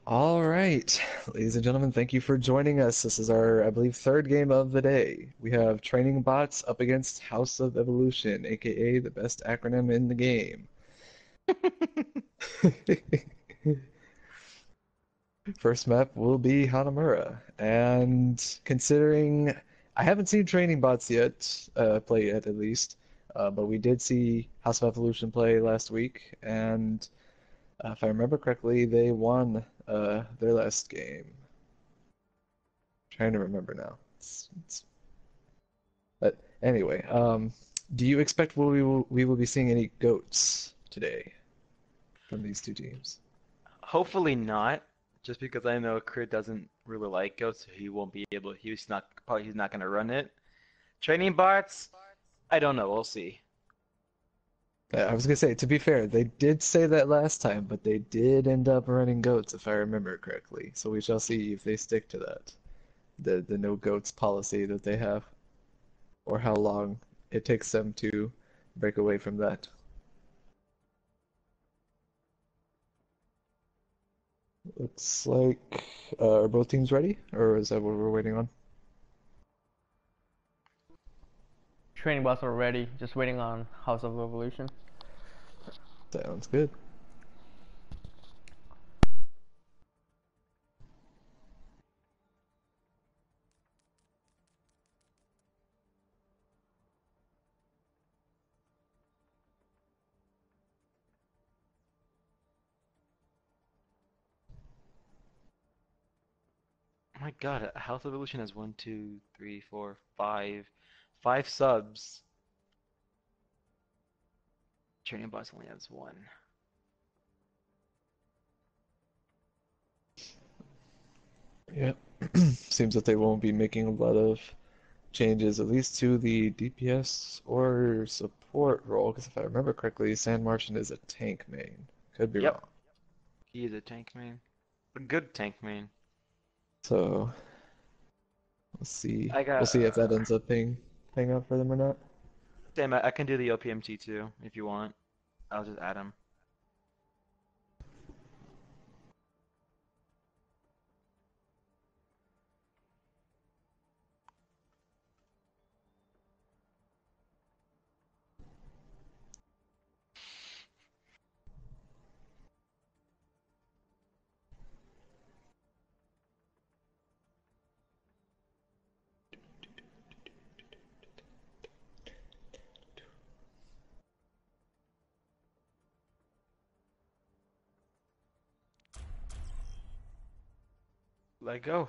All right, ladies and gentlemen, thank you for joining us. This is our, I believe, third game of the day. We have Training Bots up against House of Evolution, aka the best acronym in the game. First map will be Hanamura, and considering I haven't seen Training Bots yet, play yet at least, but we did see House of Evolution play last week, and if I remember correctly, they won their last game. Trying to remember now. But anyway, do you expect we will be seeing any goats today from these two teams? Hopefully not, just because I know Crit doesn't really like Go, so he won't be able. He's not gonna run it. Training bots, I don't know. We'll see. I was gonna say, to be fair, they did say that last time, but they did end up running goats, if I remember correctly. So we shall see if they stick to that, the no goats policy that they have, or how long it takes them to break away from that. Looks like are both teams ready, or is that what we're waiting on? Training bots are ready, just waiting on House of Evolution. Sounds good. Oh my God, Health Evolution has one, two, three, four, five subs. Training bots only has one. Yeah, seems that they won't be making a lot of changes, at least to the DPS or support role, because if I remember correctly, Sand Martian is a tank main. Could be Yep, wrong. he is a tank main, a good tank main. So let's see. I We'll got see if that ends up paying out for them or not. Damn, I can do the OPMT too if you want. I'll just add him. Let go.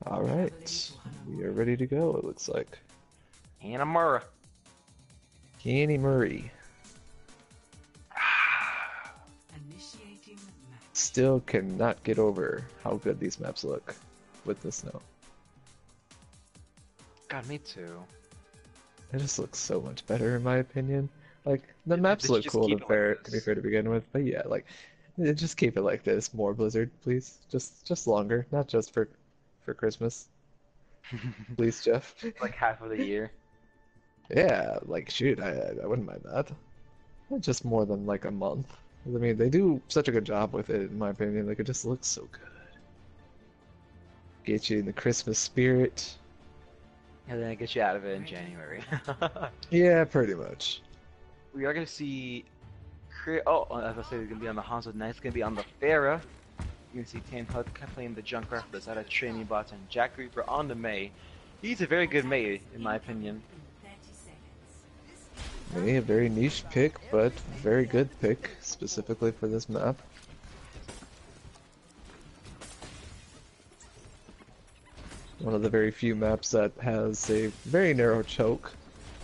All right, we are ready to go, it looks like. Hanamura. Kenny Murray. Still cannot get over how good these maps look with the snow. God, me too. It just looks so much better in my opinion. Like the They maps should look just cool keep it like to be this. fair to begin with, but yeah, like just keep it like this. More Blizzard, please. Just longer, not just for Christmas. Please, Jeff. Like half of the year. Yeah, like shoot, I wouldn't mind that. Just more than like a month. I mean, they do such a good job with it, in my opinion. Like it just looks so good. Get you in the Christmas spirit. And then I get you out of it in January. Yeah, pretty much. We are gonna see Oh, as I said, it's gonna be on the Hanzo tonight. It's gonna be on the Pharah. You're gonna see Tan Hut playing the Junkrat for the side of Training Bots and Jack Reaper on the Mei. He's a very good Mei, in my opinion. Maybe a very niche pick, but very good pick, specifically for this map. One of the very few maps that has a very narrow choke,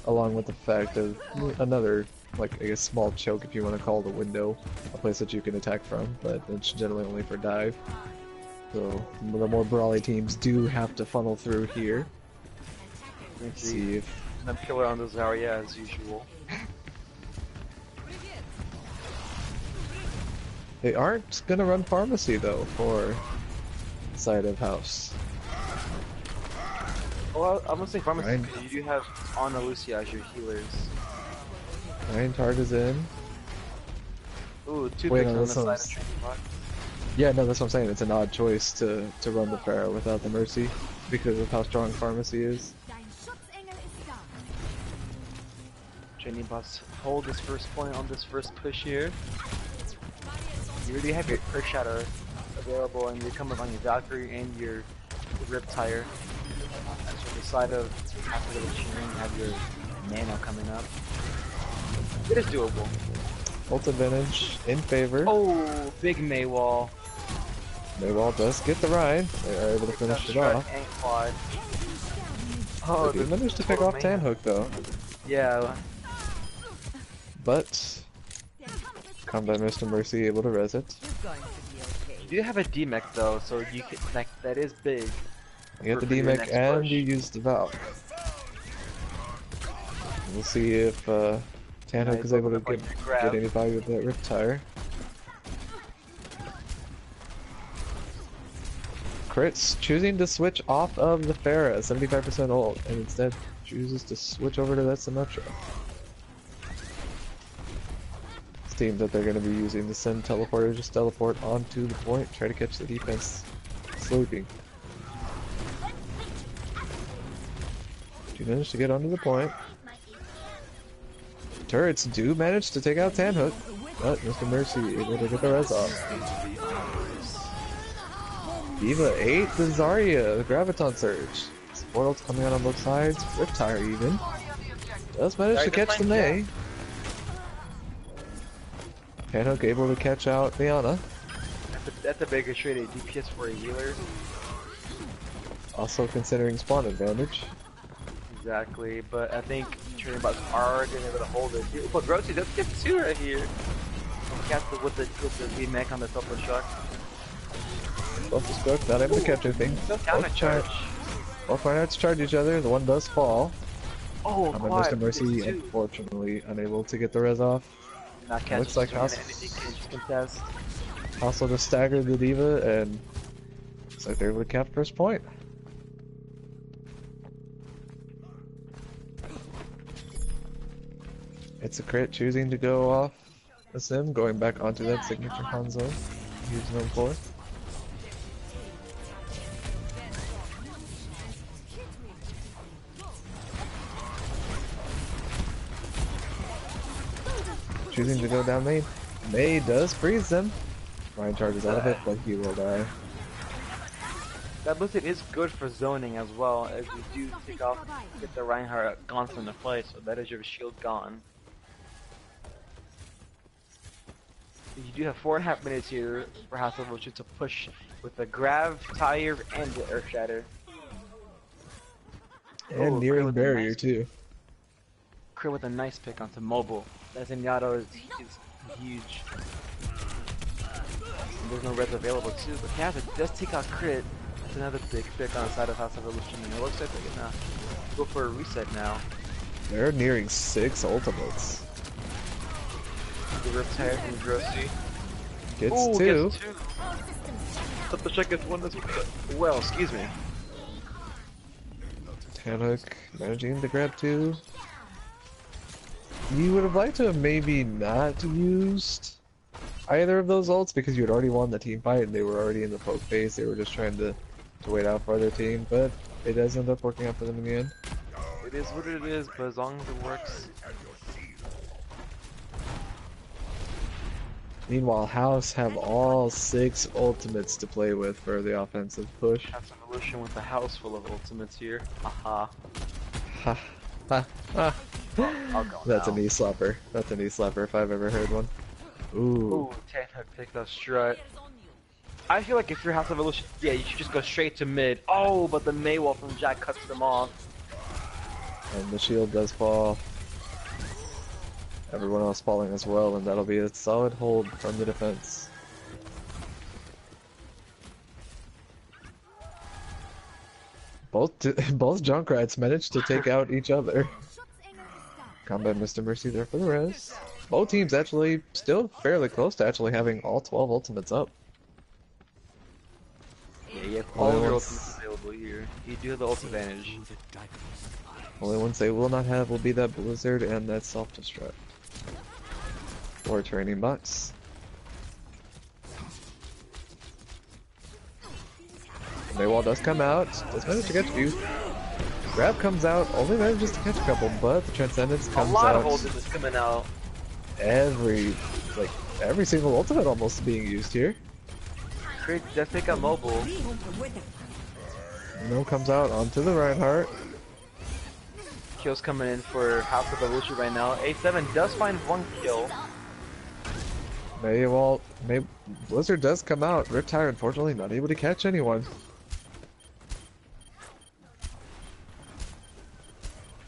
along with the fact of another, like, I guess, small choke if you want to call the window, a place that you can attack from, but it's generally only for dive. So the more brawly teams do have to funnel through here. Let's See if I'm killer on the Zarya as usual. they aren't gonna run pharmacy though for side of house. Well, I'm gonna say Pharmacy Ryan- because you do have Ana Lucia as your healers. Reinhardt is in. Ooh, two Wait, picks no, on the this side of one's... training bot. Yeah, no, that's what I'm saying. It's an odd choice to run the Pharaoh without the Mercy because of how strong Pharmacy is. Training bots hold this first point on this first push here. You really have your Earth Shatter available, and you're coming on your Valkyrie and your Riptire. As for the side of after the Cheering, you have your Nano coming up. It is doable. Ult advantage in favor. Oh, big Maywall. Maywall does get the ride. They are able to finish it off. And quad. Oh, They do manage to pick off Tanhook though. Yeah. But Combat Mr. Mercy able to res it. You do have a DMech though, so you can, like, that is big. You get the for your DMech next and push. you use the Valk. We'll see if Tanhook he's is able to opening up get on your grab. any value with that Riptire. Crits choosing to switch off of the Pharah, 75% ult, and instead chooses to switch over to that Symmetra. Seems that they're going to be using the send teleporter, just teleport onto the point, try to catch the defense sleeping. She managed to get onto the point. Turrets do manage to take out Tanhook, but Mr. Mercy able to get the res off. Diva 8 the Zarya, the Graviton Surge. Portal's coming out on both sides, Riptire even. Does manage to catch the Mei. Tanhook able to catch out Diana. That's a bigger trade, a DPS for a healer. Also considering spawn advantage. Exactly, but I think trading bots are going to be able to hold it. But Grossi does get two right here. Cast with the VMech on the double shot. Both is broke, not able to catch anything. Counter charge. Both Reinhardts charge each other, the one does fall. Oh, Mr. quad. Mercy, It's two. unfortunately, unable to get the res off. Not catch. Looks like House. House Contest. also just staggered the Diva, and looks like they're able to cap first point. It's a crit choosing to go off a sim, going back onto that signature Hanzo he's known for. Choosing to go down main. Mei does freeze them. Ryan charges out of it, but he will die. That boosted is good for zoning as well, as you do take off, get the Reinhardt gone from the fight, so that is your shield gone. You do have 4.5 minutes here for House of Evolution to push with the Grav, Tire, and the Earth Shatter. And nearing barrier too. Crit with a nice pick onto mobile. That Zenyatta is huge. And there's no res available too, but Kaz does take out crit. That's another big pick on the side of House of Evolution, and it looks like they're gonna go for a reset now. They're nearing 6 ultimates. The Riptire from Grossi. Gets 2. Gets 2. Thought the check gets 1 as well, excuse me. Tanhook managing to grab 2. You would have liked to have maybe not used either of those ults because you had already won the team fight and they were already in the poke phase. They were just trying to wait out for their team, but it does end up working out for them in the end. It is what it is, but as long as it works. Meanwhile, House have all 6 ultimates to play with for the offensive push. House of Evolution with a house full of ultimates here. Haha. Ha ha ha. I'll go That's now. a knee slapper. That's a knee slapper if I've ever heard one. Ooh. Ooh, Tanhook picked up strut. I feel like if you're House of Evolution, yeah, you should just go straight to mid. Oh, but the Maywall from Jack cuts them off. And the shield does fall. Everyone else falling as well, and that'll be a solid hold from the defense. Both Junkrats managed to take out each other. Combat Mr. Mercy there for the res. Both teams actually still fairly close to actually having all 12 ultimates up. Yeah, you have all your ultimates available here. You do have the ult advantage. Only ones they will not have will be that Blizzard and that Self-Destruct. Or Training Bots. Maywall does come out, does manage to catch a few. Grab comes out, only manages to catch a couple, but the Transcendence A comes lot of out. Holden is coming out. Like, every single ultimate almost being used here. Crit does pick up mobile. No comes out onto the Reinhardt. Kills coming in for House of Evolution right now. A7 does find one kill. Blizzard does come out. Riptire, unfortunately, not able to catch anyone.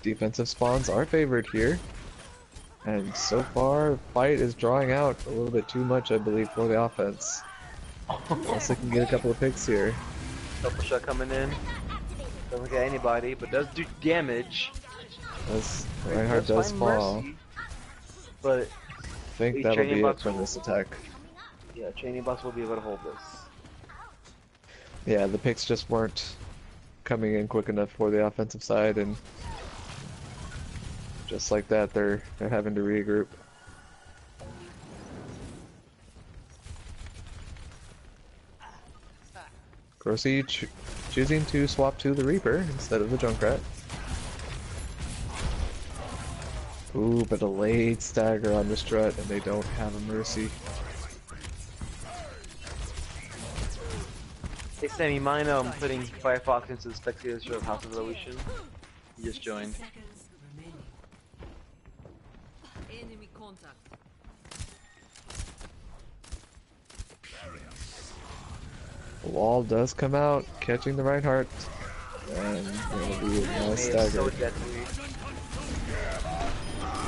Defensive spawns are favored here. And so far, fight is drawing out a little bit too much, I believe, for the offense. Also can get a couple of picks here. Double shot coming in. Doesn't get anybody, but does do damage. As Reinhardt does find fall. Mercy, but I think these that'll training be it bots for will- this attack. yeah, training bots will be able to hold this. Yeah, the picks just weren't coming in quick enough for the offensive side, and just like that, they're having to regroup. Grossi choosing to swap to the Reaper instead of the Junkrat. Ooh, but a late stagger on the strut, and they don't have a Mercy. Hey Sammy, mind putting Firefox into the spectator show of House of Evolution? He just joined. Enemy contact. The wall does come out, catching the Reinhardt, and it'll be a nice It's stagger. so deadly.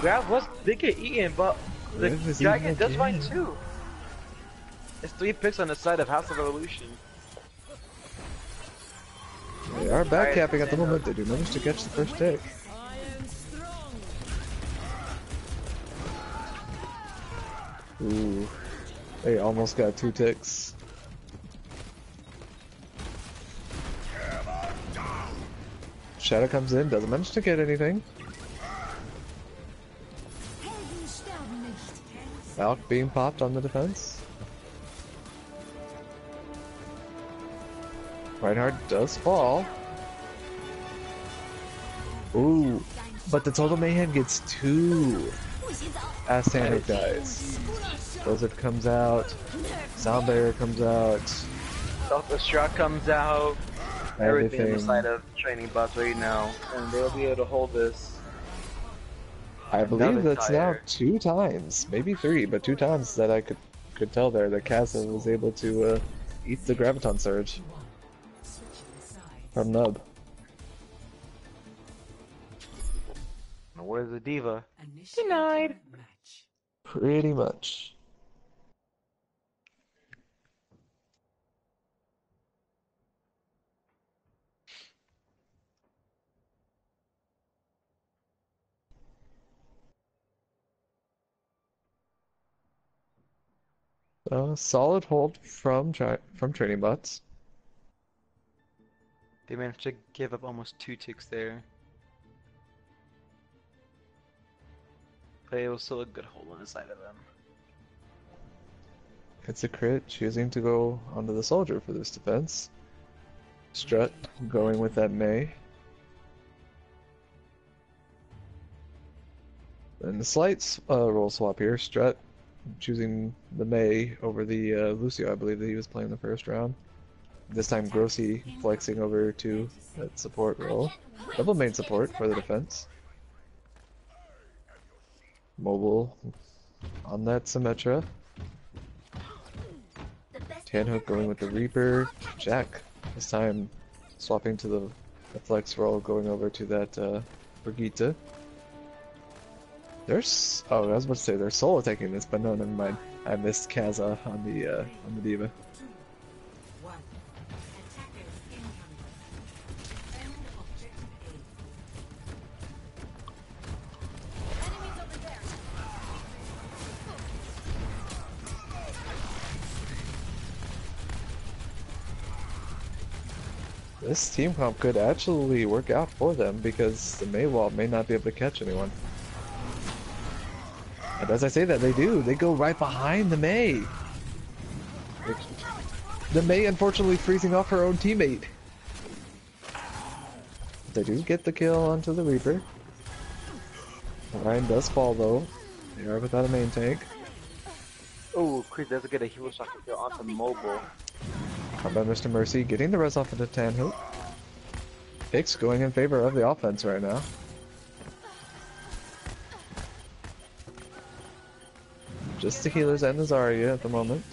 Grab was they get eaten, but the Grab is dragon eaten does find again. two. It's 3 picks on the side of House of Evolution. They are backcapping at the moment. They do manage to catch the first take. I am strong. Ooh, they almost got 2 ticks. Shadow comes in, doesn't manage to get anything. Valk being popped on the defense. Reinhardt does fall. Ooh, but the Total Mayhem gets 2 as Sandhook dies. Blizzard comes out, Soundbearer comes out, Self-destruct comes out. Everything on the everything. side of training bots right now, and they'll be able to hold this. I believe Another that's now tire. 2 times, maybe 3, but 2 times that I could tell there that Kazza was able to eat the Graviton Surge from Nub. Where's the diva? Denied. Pretty much. Solid hold from training bots. They managed to give up almost 2 ticks there. But it was still a good hold on the side of them. It's a crit, choosing to go onto the soldier for this defense. Strut going with that May. And the slight roll swap here. Strut choosing the May over the Lucio, I believe that he was playing the first round. This time Grossi flexing over to that support role. Double main support for the defense. Mobile on that Symmetra. Tanhook going with the Reaper. Jack this time swapping to the flex role, going over to that Brigitte. There's I was about to say they're solo taking this, but no, never mind. I missed Kazza on the diva. This team comp could actually work out for them because the Maywall may not be able to catch anyone. And as I say that, they do. They go right behind the May. The Mei unfortunately freezing off her own teammate. They do get the kill onto the Reaper. Ryan does fall though. They are without a main tank. Oh, Chris does get a heal shot kill onto mobile. How about Mr. Mercy getting the res off of the Tanhoop? Picks going in favor of the offense right now. Just the healers and the Zarya at the moment.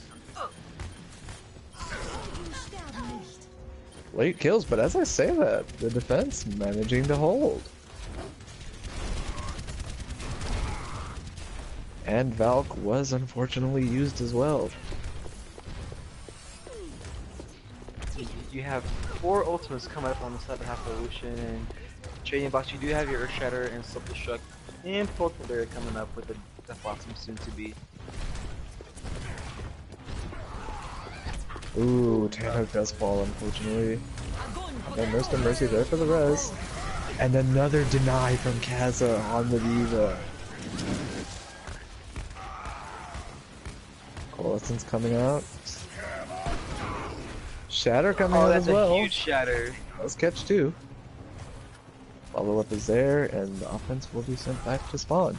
Late kills, but as I say that, the defense managing to hold. And Valk was unfortunately used as well. You have 4 ultimates coming up on the side of Half Evolution, and Trading Box, you do have your Earthshatter and Self-Destruct, and Polar coming up with the Death Blossom soon to be. Ooh, Tanhook does fall unfortunately. And Mr. Mercy there for the res. And another deny from Kaza on the Diva. Coalescence coming out. Shatter coming out as well. That's a huge shatter. Let's catch 2. Follow-up is there, and the offense will be sent back to spawn.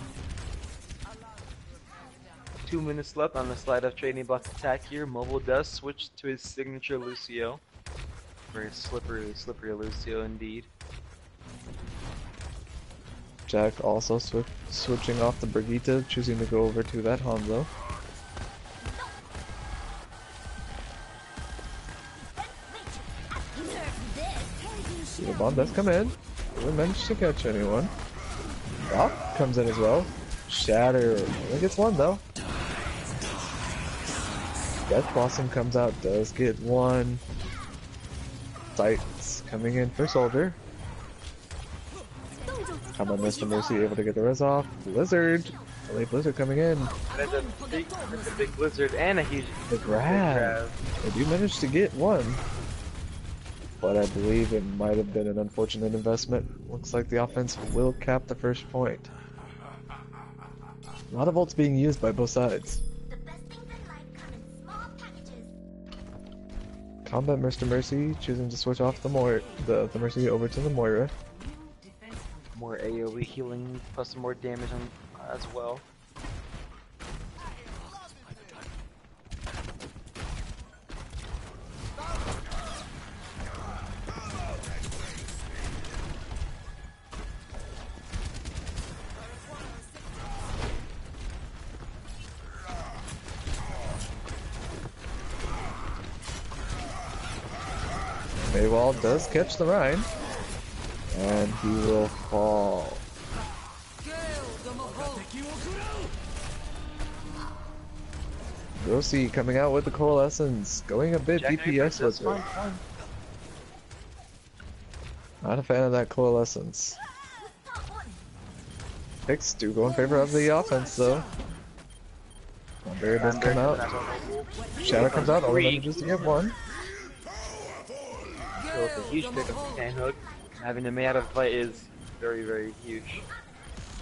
2 minutes left on the slide of Trading Bot's attack here. Mobile does switch to his signature Lucio. Very slippery Lucio indeed. Jack also switching off the Brigitte, choosing to go over to that Hanzo. The bomb does come in. Doesn't manage to catch anyone. Rock comes in as well. Shatter only gets 1 though. Death Blossom comes out, does get 1. Sights coming in for Soldier. How about Mr. Mercy able to get the res off? Blizzard! LA Blizzard coming in. That's a big blizzard and a huge The grab. They do manage to get 1. But I believe it might have been an unfortunate investment. Looks like the offense will cap the first point. A lot of ults being used by both sides. Combat Mr. Mercy choosing to switch off the Mercy over to the Moira. More AoE healing plus some more damage on, as well. Maywall does catch the Rhine, and he will fall. Rossi coming out with the Coalescence, going a bit DPS with it. Not a fan of that Coalescence. Picks do go in favor of the offense though. Barrier does come out. Shadow comes out, only manages to get 1. So it's a huge pick up for Tanhook. Having the Mei out of play is very, very huge.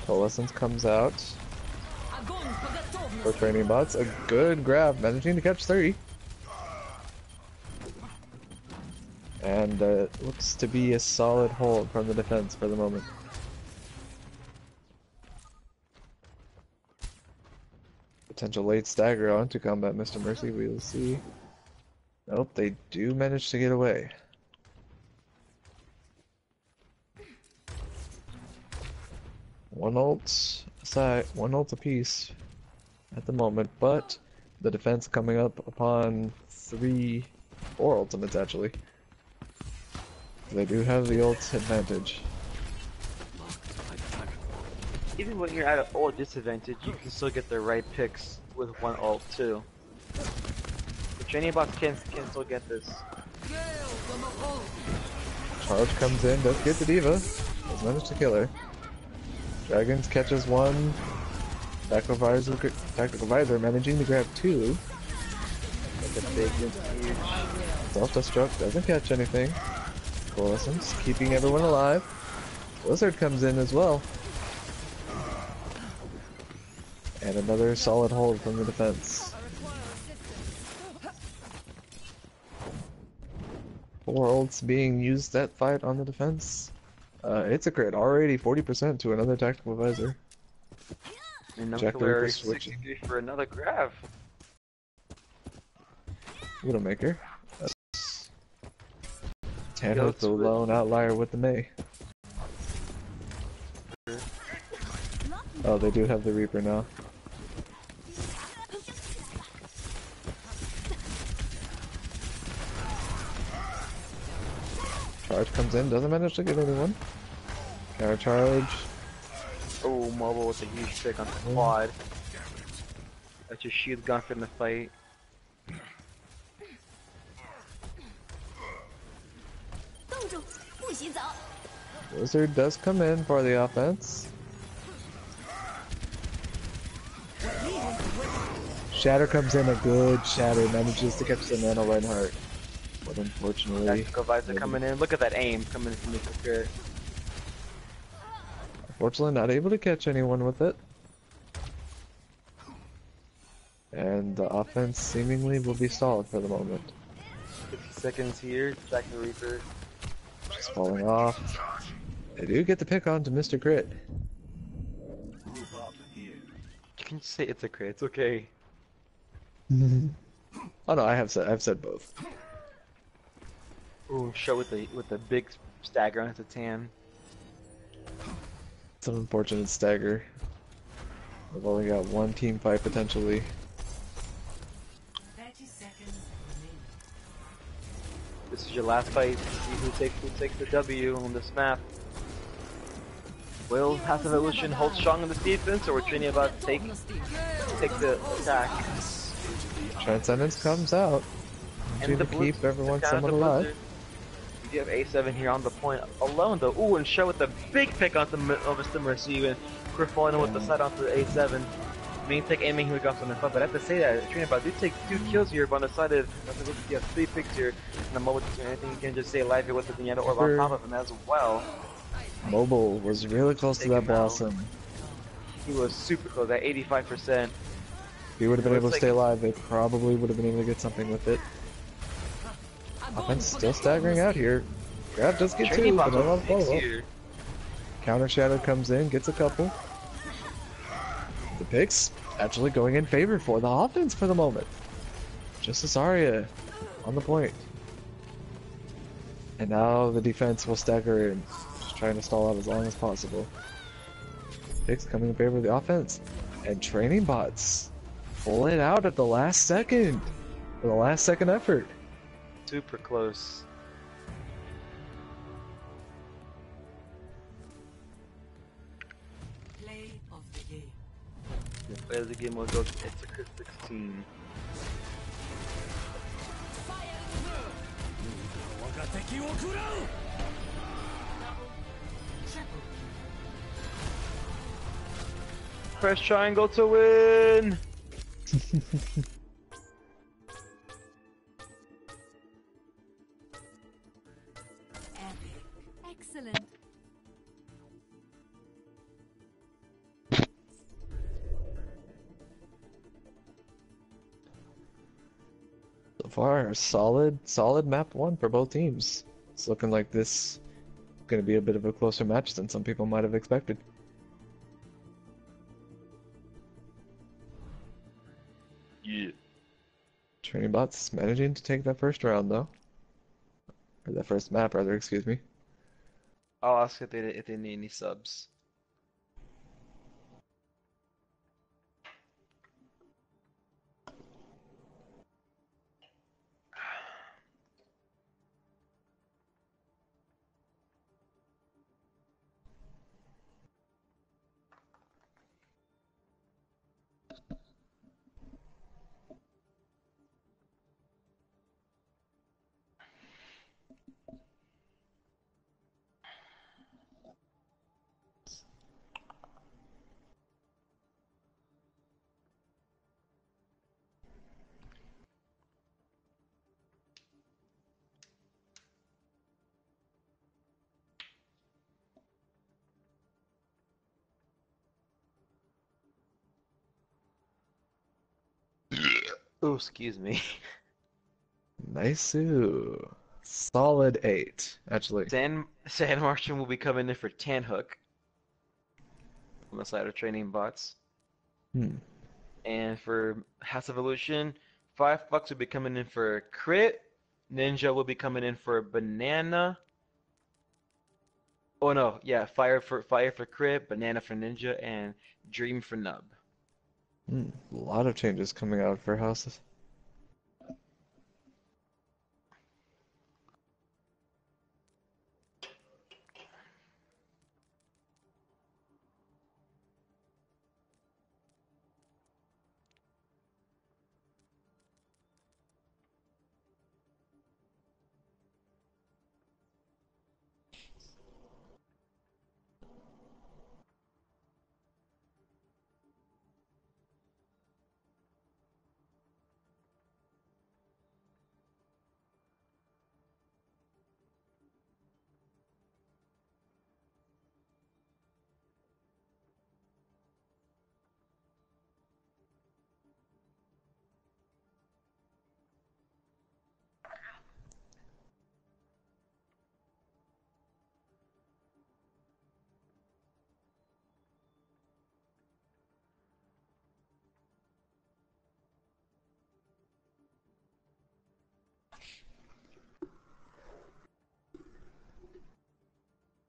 Coalescence comes out for Training Bots. A good grab, managing to catch 3. And looks to be a solid hold from the defense for the moment. Potential late stagger on to combat Mr. Mercy, we will see. Nope, they do manage to get away. One ult apiece at the moment, but the defense coming up upon 4 ultimates actually. They do have the ult advantage. Even when you're at an ult disadvantage, you can still get the right picks with 1 ult too. The Training Bots can still get this. Charge comes in, does get the Diva, does manage to kill her. Dragons catches 1. Tactical Visor managing to grab 2. That's a big, huge. Self-destruct doesn't catch anything. Coalescence keeping everyone alive. Blizzard comes in as well. And another solid hold from the defense. 4 ults being used that fight on the defense. It's a crit, already 40% to another tactical advisor. And no Jack the killer Reaper is switching. 63 for another grab. Widowmaker. Go Tanhook the to it. lone outlier with the Mei. Oh, they do have the Reaper now. Charge comes in, doesn't manage to get anyone. Counter charge. Oh, mobile with a huge pick on the quad. That's your shield gun for the fight. Wizard does come in for the offense. Shatter comes in, a good Shatter manages to catch the Nano Reinhardt. But unfortunately, Tactical visor coming in. Look at that aim coming in from the crit. unfortunately not able to catch anyone with it. And the offense seemingly will be stalled for the moment. 60 seconds here. Jack the Reaper. Just falling off. They do get the pick on to Mr. Crit. You can just say it's a crit. It's okay. Oh no, I've said both. Ooh, show with the big stagger on the tan. It's an unfortunate stagger. We've only got one team fight potentially. 30 seconds remaining. This is your last fight. See who takes the W on this map. Will House of Evolution hold strong in this defense, or we're training about to take the attack? Transcendence comes out. And To keep everyone somewhat alive. You have A7 here on the point alone, though. Ooh, and show with the big pick onto Mr. Mercy, and we're falling with the side onto the A7. Main tech aiming here goes on the front, but I have to say that training about do take 2 kills here, but on the side of you have 3 picks here, and the moment anything you can just stay alive here with the Zenyatta Orb on top of him as well. Mobile was really close to Take that him out. Blossom. He was super close at 85%. If he would have been It able to looks stay like- alive, they probably would have been able to get something with it. Offense still staggering out here. Grab does get Training 2, but box not on with picks follow-up. here. Counter Shadow comes in, gets a couple. The picks actually going in favor for the offense for the moment. Just as Arya on the point. And now the defense will stagger in, just trying to stall out as long as possible. Picks coming in favor of the offense. And training bots pull it out at the last second. For the last second effort. Super close. Play of the game. The play of the game will go to It's 16. Press triangle to win! Excellent. So far, solid map 1 for both teams. It's looking like this going to be a bit of a closer match than some people might have expected. Yeah. Training bots managing to take that first round though. Or that first map rather, excuse me. I'll ask if they need any subs. Oh, excuse me. Nice-oo. solid 8, actually. Sand Martian will be coming in for Tan Hook on the side of training bots. Hmm. And for House Evolution, Firefox will be coming in for Crit. Ninja will be coming in for Banana. Oh no, yeah, Fire for Crit, Banana for Ninja, and Dream for Nub. Hmm. A lot of changes coming out for houses.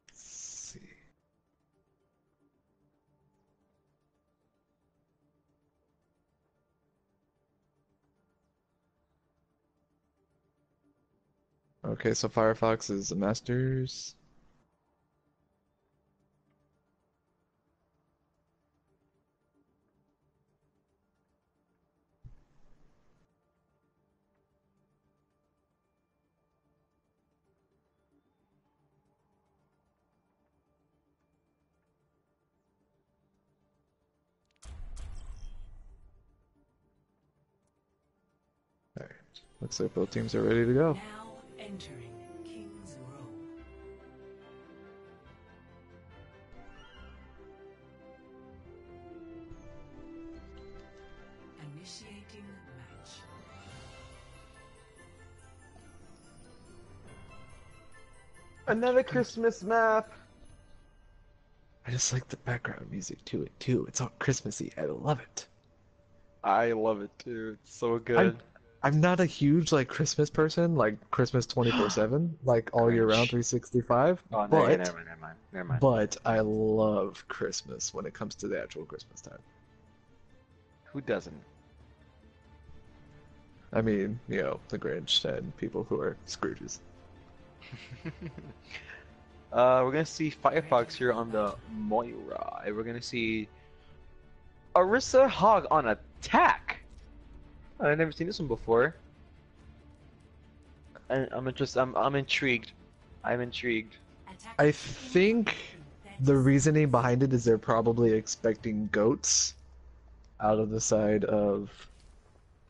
Let's see. Okay, so Firefox is the Masters. Alright, looks like both teams are ready to go. Now entering King's Row. Initiating match. Another Christmas map. I just like the background music to it too. It's all Christmassy. I love it. I love it too. It's so I'm good. I'm not a huge like Christmas person, like Christmas 24/7, like all year round Grinch. 365, Oh, no, yeah, but never mind. but I love Christmas when it comes to the actual Christmas time. Who doesn't? I mean, the Grinch and people who are Scrooges. We're gonna see Firefox here on the Moira, and we're gonna see Orisa Hog on attack. I've never seen this one before. And I'm interested. I'm intrigued. I'm intrigued. I think the reasoning behind it is they're probably expecting goats out of the side of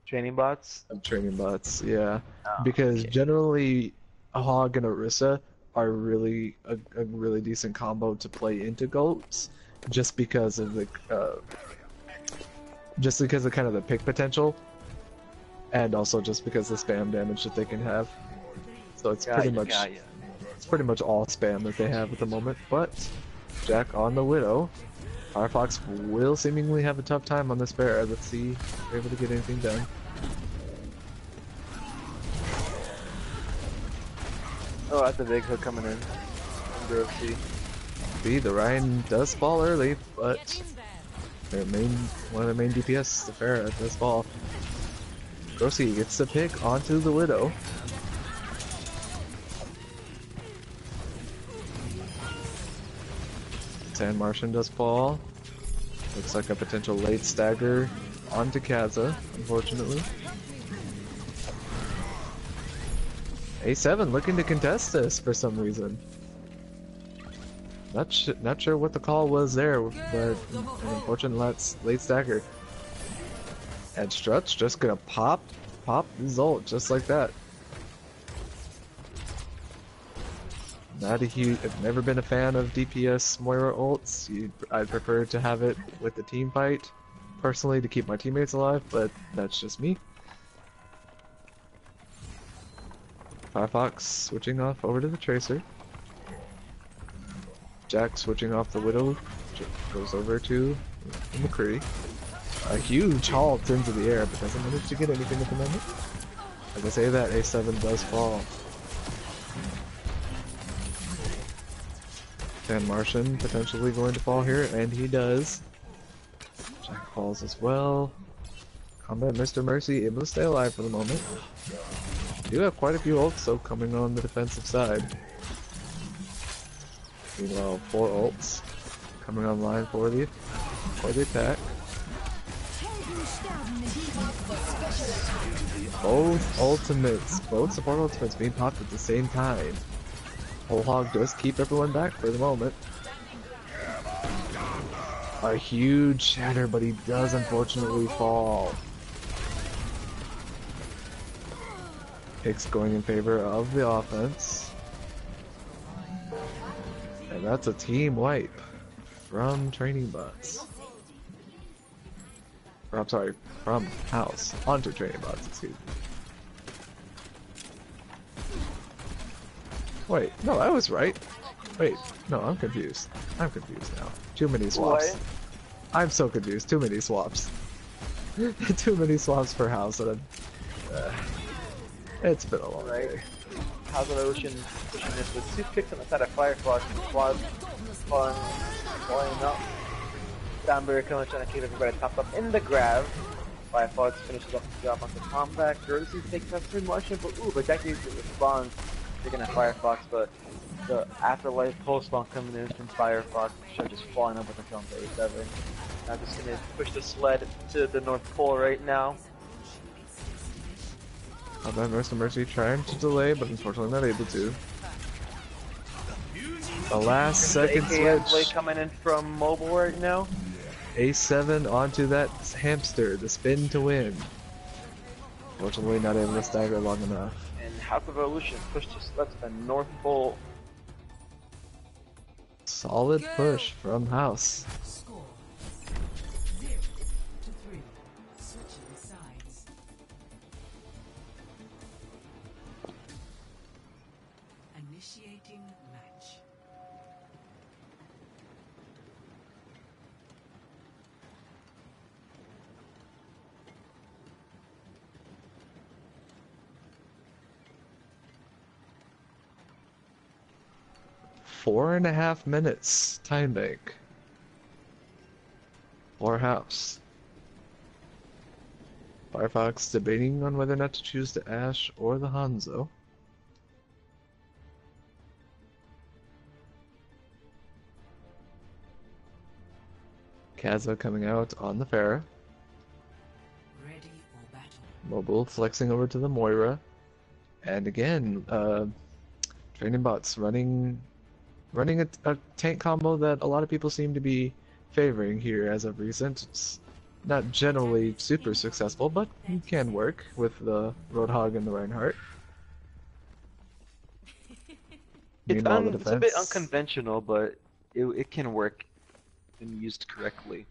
Training bots. training bots, yeah. Oh, Because okay. generally, a Hog and Orisa are really a really decent combo to play into goats, just because of the kind of the pick potential, and also just because the spam damage that they can have. So it's Got ya. pretty much all spam that they have at the moment. But Jack on the Widow. Firefox will seemingly have a tough time on this bear. Let's see if they're able to get anything done. Oh, that's a big hook coming in. From C. See, the Ryan does fall early, but one of their main DPS, the Pharah, does fall. Grossi gets the pick onto the Widow. Sand Martian does fall. Looks like a potential late stagger onto Kaza, unfortunately. A7 looking to contest this for some reason. Not sure what the call was there, but an unfortunate late stagger. And Strut's just gonna pop his ult just like that. I've never been a fan of DPS Moira ults. I'd prefer to have it with the team fight, personally, to keep my teammates alive, but that's just me. Firefox switching off over to the Tracer. Jack switching off the Widow, goes over to the McCree. A huge halt into the air, but doesn't manage to get anything at the moment. As I say that, A7 does fall. Van Martian potentially going to fall here, and he does. Jack falls as well. Combat Mr. Mercy able to stay alive for the moment. Do have quite a few ults, so coming on the defensive side. Meanwhile, 4 ults coming online for the attack. Both ultimates, both support ultimates being popped at the same time. Whole Hog does keep everyone back for the moment. A huge shatter, but he does unfortunately fall. Picks going in favor of the offense. And that's a team wipe from Training Bots. Or, I'm sorry, from House onto Training Bots, excuse me. Wait, no, I was right. Wait, no, I'm confused. I'm confused now. Too many swaps. What? I'm so confused. Too many swaps. Too many swaps for House, and it's been a long day. House of the Ocean pushing this with 2 picks on the side of Firefox and Quad fun flying up. Downberry coming trying to keep everybody topped up in the grab. Firefox finishes off the job on the combat. Courtesy takes up pretty much, but Jack needs to respond. Taking a Firefox, but the Afterlife pulse bomb coming in from Firefox, just flying up with the kill to A7. I'm just gonna push the sled to the North Pole right now. Combat Mercy trying to delay, but unfortunately not able to. The last second play switch. coming in from mobile right now. A7 onto that hamster, the spin to win. Fortunately not able to stagger long enough. And House of Evolution pushed the sled to the North Pole. Solid push from House. Score 0-3. Switching sides. Initiating match. Four and a half minutes time bank for House. Firefox debating on whether or not to choose the Ashe or the Hanzo. Kaza coming out on the Pharah. Ready or battle. Mobile flexing over to the Moira. And again, Training Bots running a tank combo that a lot of people seem to be favoring here as of recent. It's not generally super successful, but it can work with the Roadhog and the Reinhardt. It's Meanwhile, the a bit defense- unconventional, but it can work when used correctly.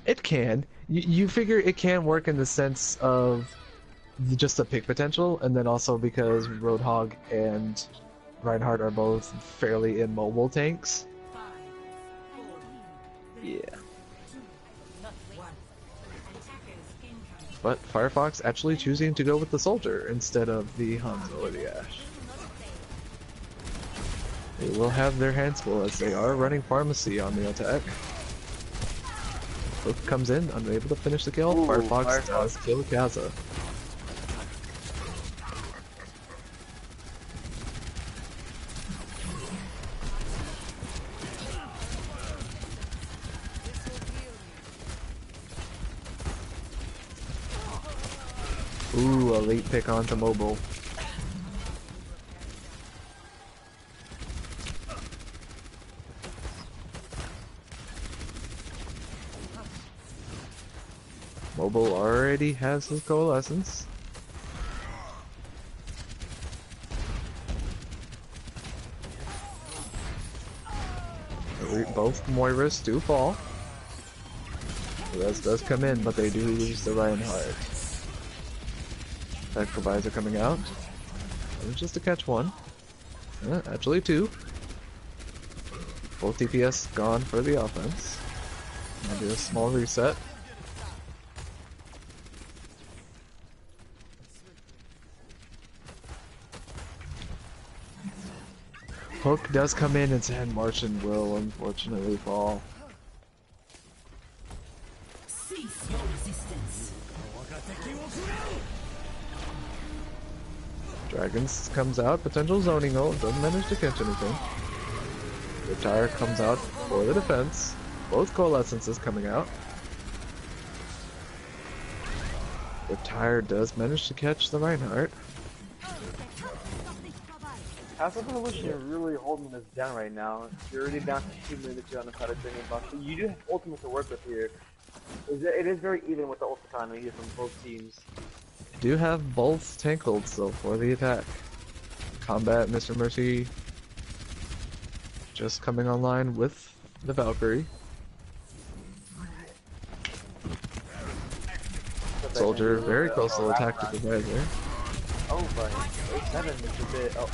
It can. You figure it can work in the sense of just the pick potential, and then also because Roadhog and Reinhardt are both fairly immobile tanks. 5, 4, Yeah. 1. Attackers incoming. But Firefox actually choosing to go with the Soldier instead of the Hanzo or the Ashe. They will have their hands full as they are running Pharmacy on the attack. Hook comes in, unable to finish the kill. Ooh, Firefox does kill Kaza. Ooh, a late pick onto mobile. Mobile already has his coalescence. Both Moiras do fall. Res does come in, but they do lose the Reinhardt. That provider coming out. Manages to catch one. Actually two. Both DPS gone for the offense. I'll do a small reset. Hook does come in and Sand Martian will unfortunately fall. Cease your resistance. Dragons comes out, potential zoning ult, doesn't manage to catch anything. Retire comes out for the defense. Both coalescences coming out. Retire does manage to catch the Reinhardt. House of Evolution are really holding us down right now. You're already down to 2 minutes on the side of training box. So you do have ultimate to work with here. It is very even with the ult economy here from both teams. Do have both tank ults though for the attack. Combat Mr. Mercy just coming online with the Valkyrie. Soldier very close to the tactical advisor. Oh, but 7 is a bit. Oh,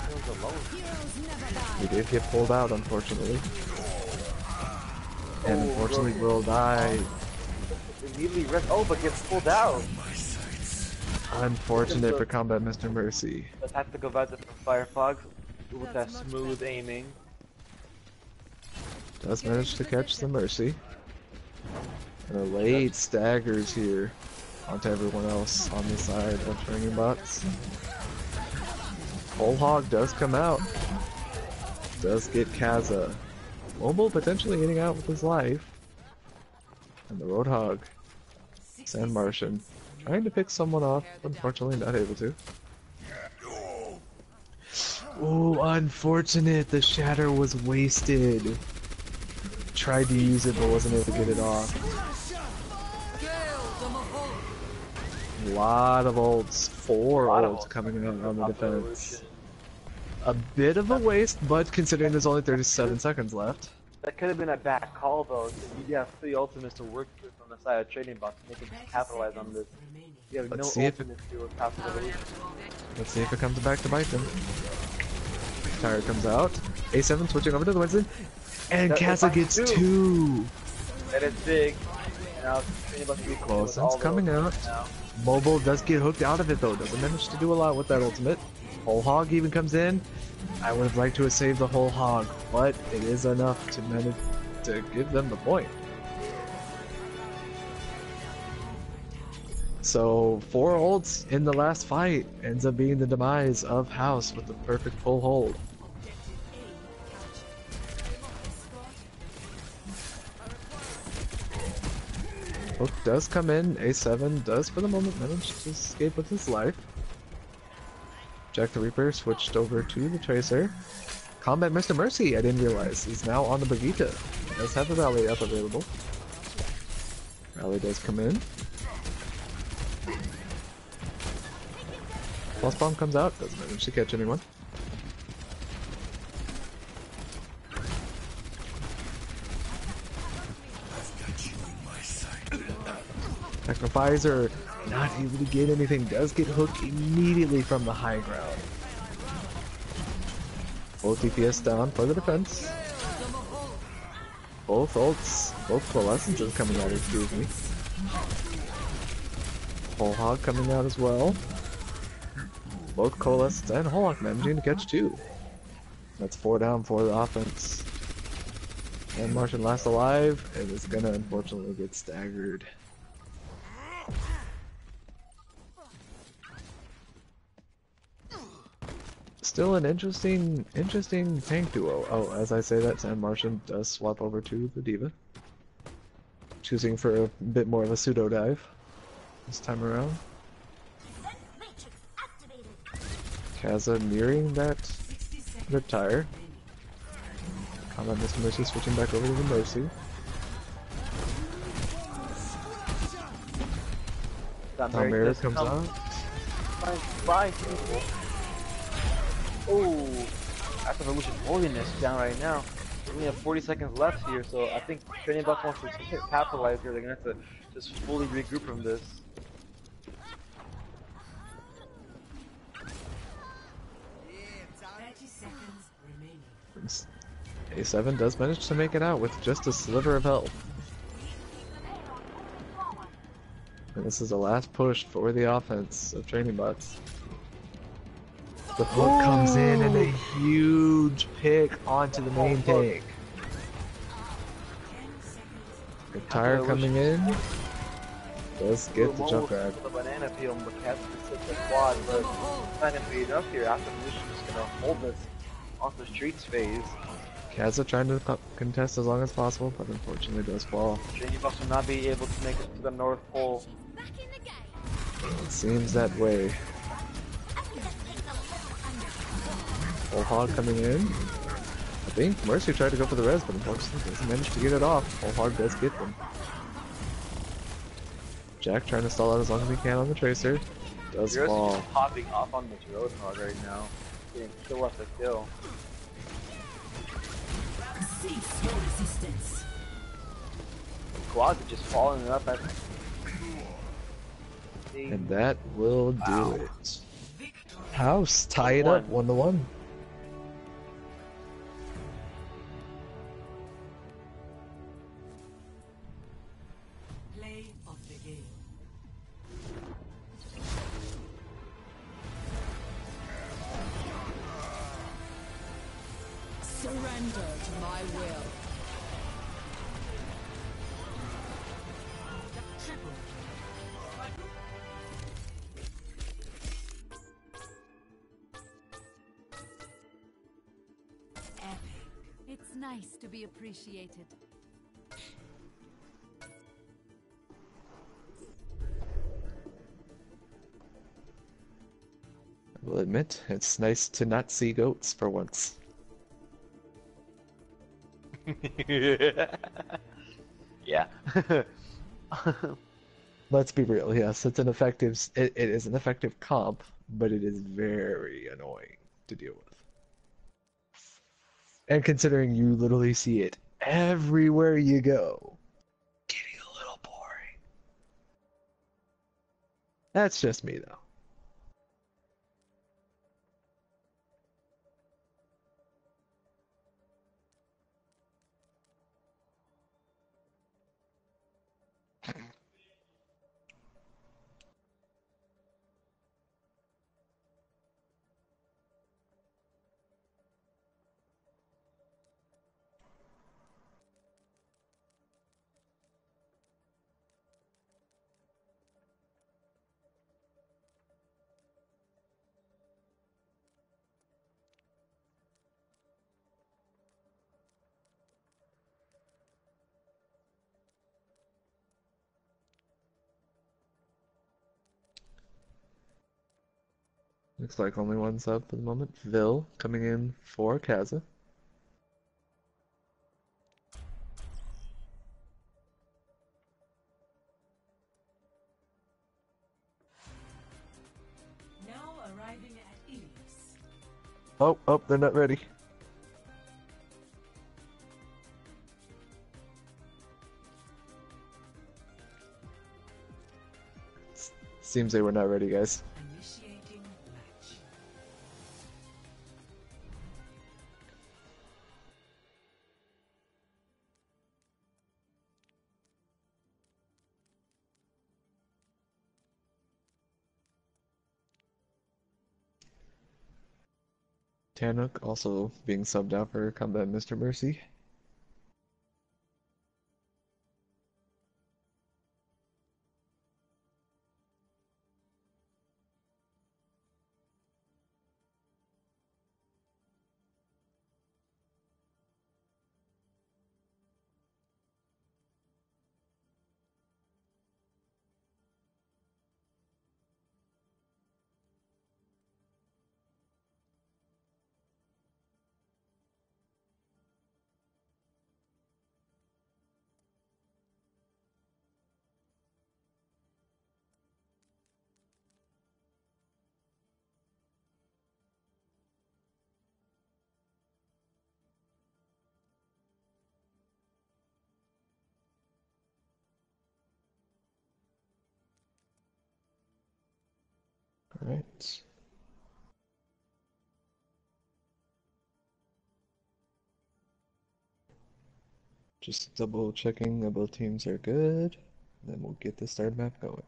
it was alone. He did get pulled out, unfortunately. And unfortunately will die. Immediately rest. Oh, but gets pulled out. Unfortunate for Combat Mr. Mercy. The tactical advisor from Firefox with that smooth aiming. Does manage to catch the Mercy. And a late staggers here onto everyone else on the side of training bots. Whole Hog does come out. Does get Kaza. Mobile potentially getting out with his life. And the Roadhog. Sand Martian. Trying to pick someone off, unfortunately not able to. Oh, unfortunate. The Shatter was wasted. Tried to use it but wasn't able to get it off. A lot of ults. 4 ults coming out on the defense. A bit of a waste, but considering there's only 37 seconds left. That could have been a bad call though, because you have 3 ultimates to work with on the side of trading box, and they can just capitalize on this. You have Let's no see if ultimates to do with House of Evolution. Let's see if it comes back to bite them. Tire comes out. A7 switching over to the Winston. And Kaza gets 2. That is big. Now, trading box will be cool with all Coalescence the coming out. ultimates now. Mobile does get hooked out of it though. Doesn't manage to do a lot with that ultimate. Whole Hog even comes in. I would have liked to have saved the Whole Hog, but it is enough to manage to give them the point. So 4 ults in the last fight ends up being the demise of House with the perfect full hold. Hook does come in, A7 does for the moment manage to escape with his life. Jack the Reaper switched over to the Tracer. Combat Mr. Mercy, I didn't realize, is now on the Brigitte. Does have the Rally up available. Rally does come in. Pulse Bomb comes out, doesn't manage to catch anyone. Technovisor not able to get anything, does get hooked immediately from the high ground. Both DPS down for the defense. Both ults, both coalescences coming out, excuse me. Whole Hog coming out as well. Both coalescence and Whole Hog managing to catch 2. That's 4 down for the offense. And Martian last alive, and is gonna unfortunately get staggered. Still an interesting tank duo. Oh, as I say that, Sand Martian does swap over to the Diva. Choosing for a bit more of a pseudo dive this time around. Kaza nearing that Riptire. Combat Mr. Mercy switching back over to the Mercy. Tamara comes out. Bye, people. Oh, House of Evolution holding this down right now. We only have 40 seconds left here, so I think Training Box wants to capitalize here. They're gonna have to just fully regroup from this. A7 does manage to make it out with just a sliver of health. And this is the last push for the offense of training bots. The hook comes in and a huge pick onto the main tank. The tire coming in does get the jump grab. The banana peel, but Cats can sit the quad, but it's not gonna be enough here. After the mission is gonna hold us off the streets phase. Kaza trying to contest as long as possible, but unfortunately does fall. Training bots will not be able to make it to the North Pole. It seems that way. Full hog coming in. I think Mercy tried to go for the res, but unfortunately doesn't manage to get it off. Full hog does get them. Jack trying to stall out as long as he can on the Tracer. Does fall. Just popping off on this Roadhog right now. Getting kill after kill. Cease your resistance. Quads are just following it up at. And that will do it. House, tie it up 1-1. Play of the game. Surrender to my will. Triple. Epic. It's nice to be appreciated. I will admit, it's nice to not see goats for once. Yeah. Let's be real, yes, it's an effective, it is an effective comp, but it is very annoying to deal with. And considering you literally see it everywhere you go, getting a little boring. That's just me, though. Looks like only one sub for the moment. Vil coming in for Kaza. Now arriving at Ilios. Oh, they're not ready. Seems they were not ready, guys. Initiating match. Tanuk also being subbed out for Combat Mr. Mercy. Alright. Just double checking that both teams are good. Then we'll get the start map going.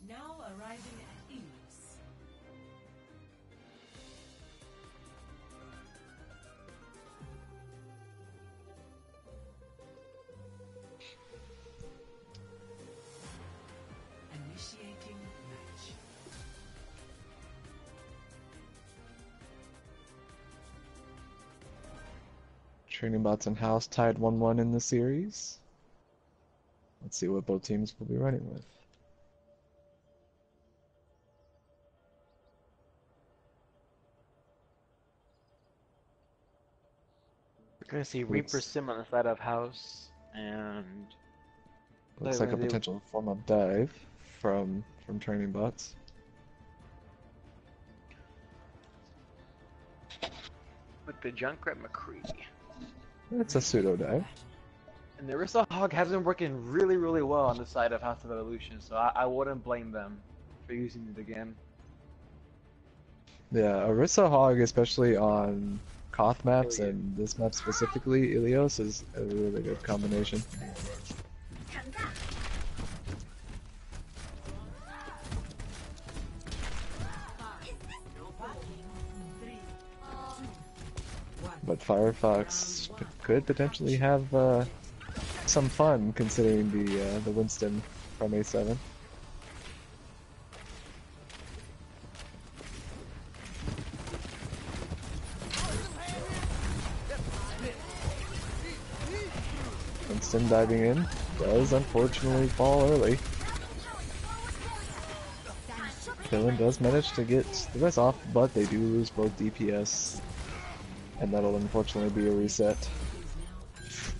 Now arriving at Eos. Initiating match. Training bots and house tied 1-1 in the series. Let's see what both teams will be running with. We're gonna see Reaper Sim on the side of house, and Looks like a They- potential form of dive from training bots. with the Junkrat McCree. It's a pseudo dive. And the Orisa Hog has been working really, really well on the side of House of Evolution, so I wouldn't blame them for using it again. Yeah, Orisa Hog, especially on Koth maps and this map specifically, Ilios, is a really good combination. But Firefox could potentially have some fun considering the Winston from A7. Winston diving in does unfortunately fall early. Villain does manage to get the rest off, but they do lose both DPS. And that'll unfortunately be a reset.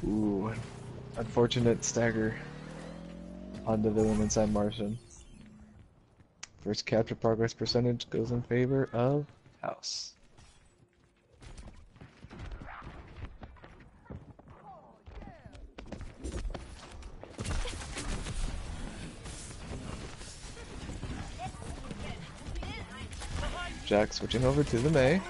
Ooh, unfortunate stagger on the villain inside Martian. First capture progress percentage goes in favor of House. Jack switching over to the Mei.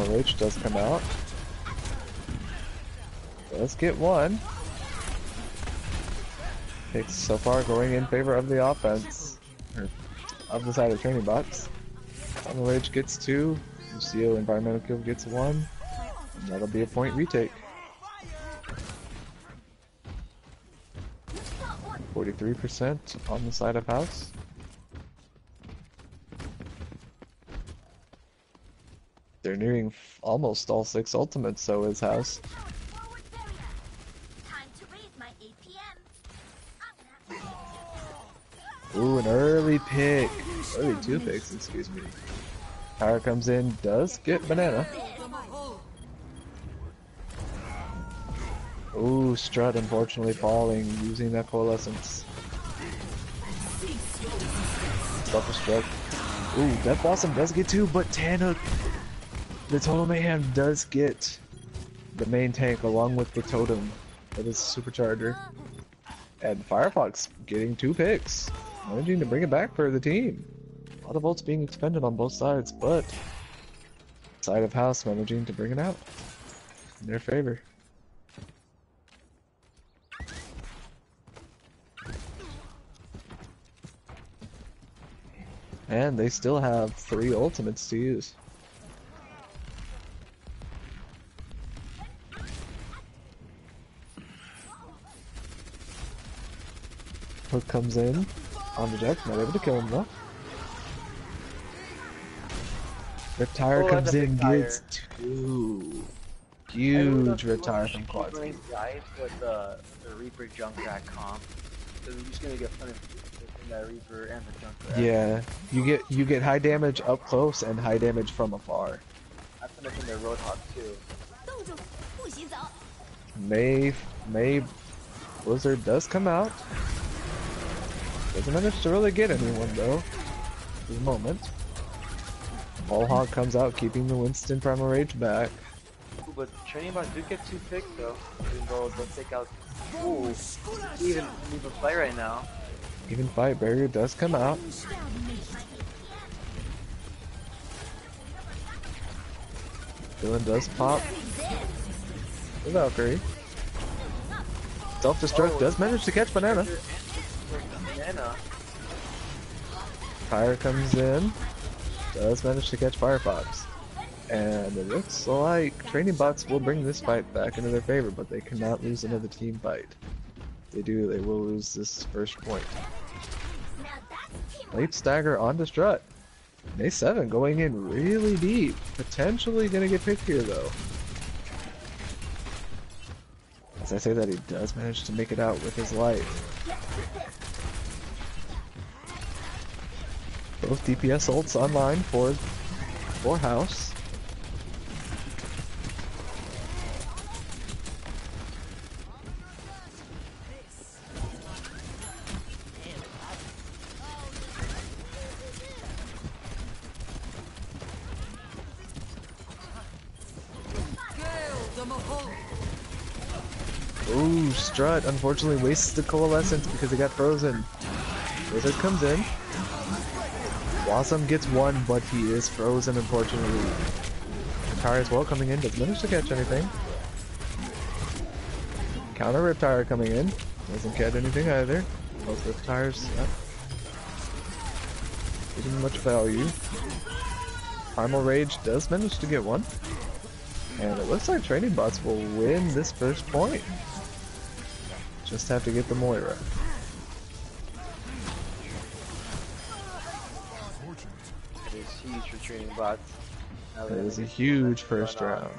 Rage does come out. Does get one. Picks so far going in favor of the offense. Or of the side of training bots. Rage gets two. Lucio environmental kill gets one. And that'll be a point retake. 43% on the side of House. They're nearing almost all 6 ultimates, so is House. Ooh, an early pick. Early 2 picks, excuse me. Power comes in, does get banana. Ooh, Strut unfortunately falling, using that coalescence. Self-destruct. Ooh, Death Blossom does get 2, but Tana, the Total Mayhem does get the main tank along with the Totem. That is Supercharger. And Firefox getting 2 picks. Managing to bring it back for the team. A lot of ults being expended on both sides, but side of House managing to bring it out in their favor. And they still have 3 ultimates to use. Hook comes in on the Jack, not able to kill him though. Reptire comes in, gets 2. Huge Reptire from Quad. Guys with the Reaper Junkrat comp. So we're just gonna get punished in that Reaper and the Junkrat. Yeah, you get high damage up close and high damage from afar. I'm finishing their Roadhog too. May Blizzard does come out. Doesn't manage to really get anyone though, for the moment. All Hawk comes out, keeping the Winston Primal Rage back. Ooh, but training bots do get 2 picks though, even though they'll take out. Ooh, even play right now. Even fight, barrier does come out. Dylan does pop the Valkyrie. Self-destruct does manage to catch Banana. Banana. Fire comes in, does manage to catch Firefox. And it looks like training bots will bring this fight back into their favor, but they cannot lose another team fight. If they do, they will lose this first point. Late stagger onto Strut. And A7 going in really deep. Potentially gonna get picked here though. As I say that, he does manage to make it out with his life. Both DPS ults online for House. Ooh, Strut unfortunately wastes the Coalescence because he got frozen. Wizard comes in. Blossom gets one, but he is frozen unfortunately. Riptire as well coming in, doesn't manage to catch anything. Counter Riptire coming in, doesn't catch anything either. Both Riptires, yep. Getting much value. Primal Rage does manage to get one. And it looks like training bots will win this first point. Just have to get the Moira. It is huge for training bots. That is a huge first round.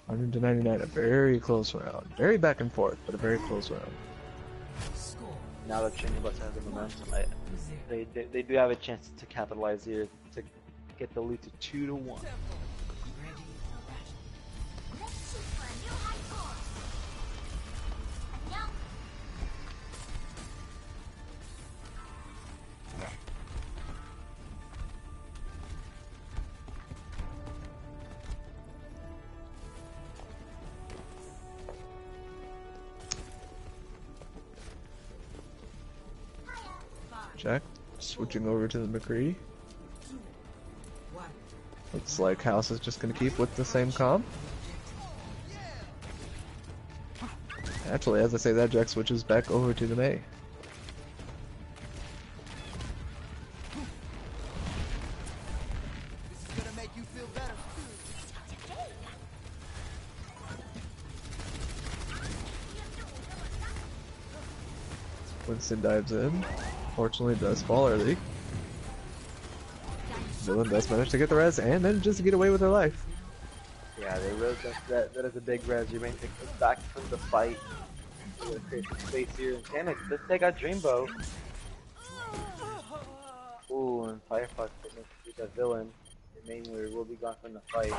100 to 99, a very close round. Very back and forth, but a very close round. Now that training bots have the momentum, they do have a chance to capitalize here to get the lead to 2-1. Jack, switching over to the McCree. Looks like House is just gonna keep with the same comp. Actually, as I say that, Jack switches back over to the Mei. Winston dives in. Fortunately, does fall early. Dylan does manage to get the res and manages to get away with her life. Yeah, they really that is a big res. You may take us back from the fight. We're gonna create some space here. And damn it, let's take out Dreambow. Ooh, and Firefox didn't shoot that villain. The main warrior will be gone from the fight.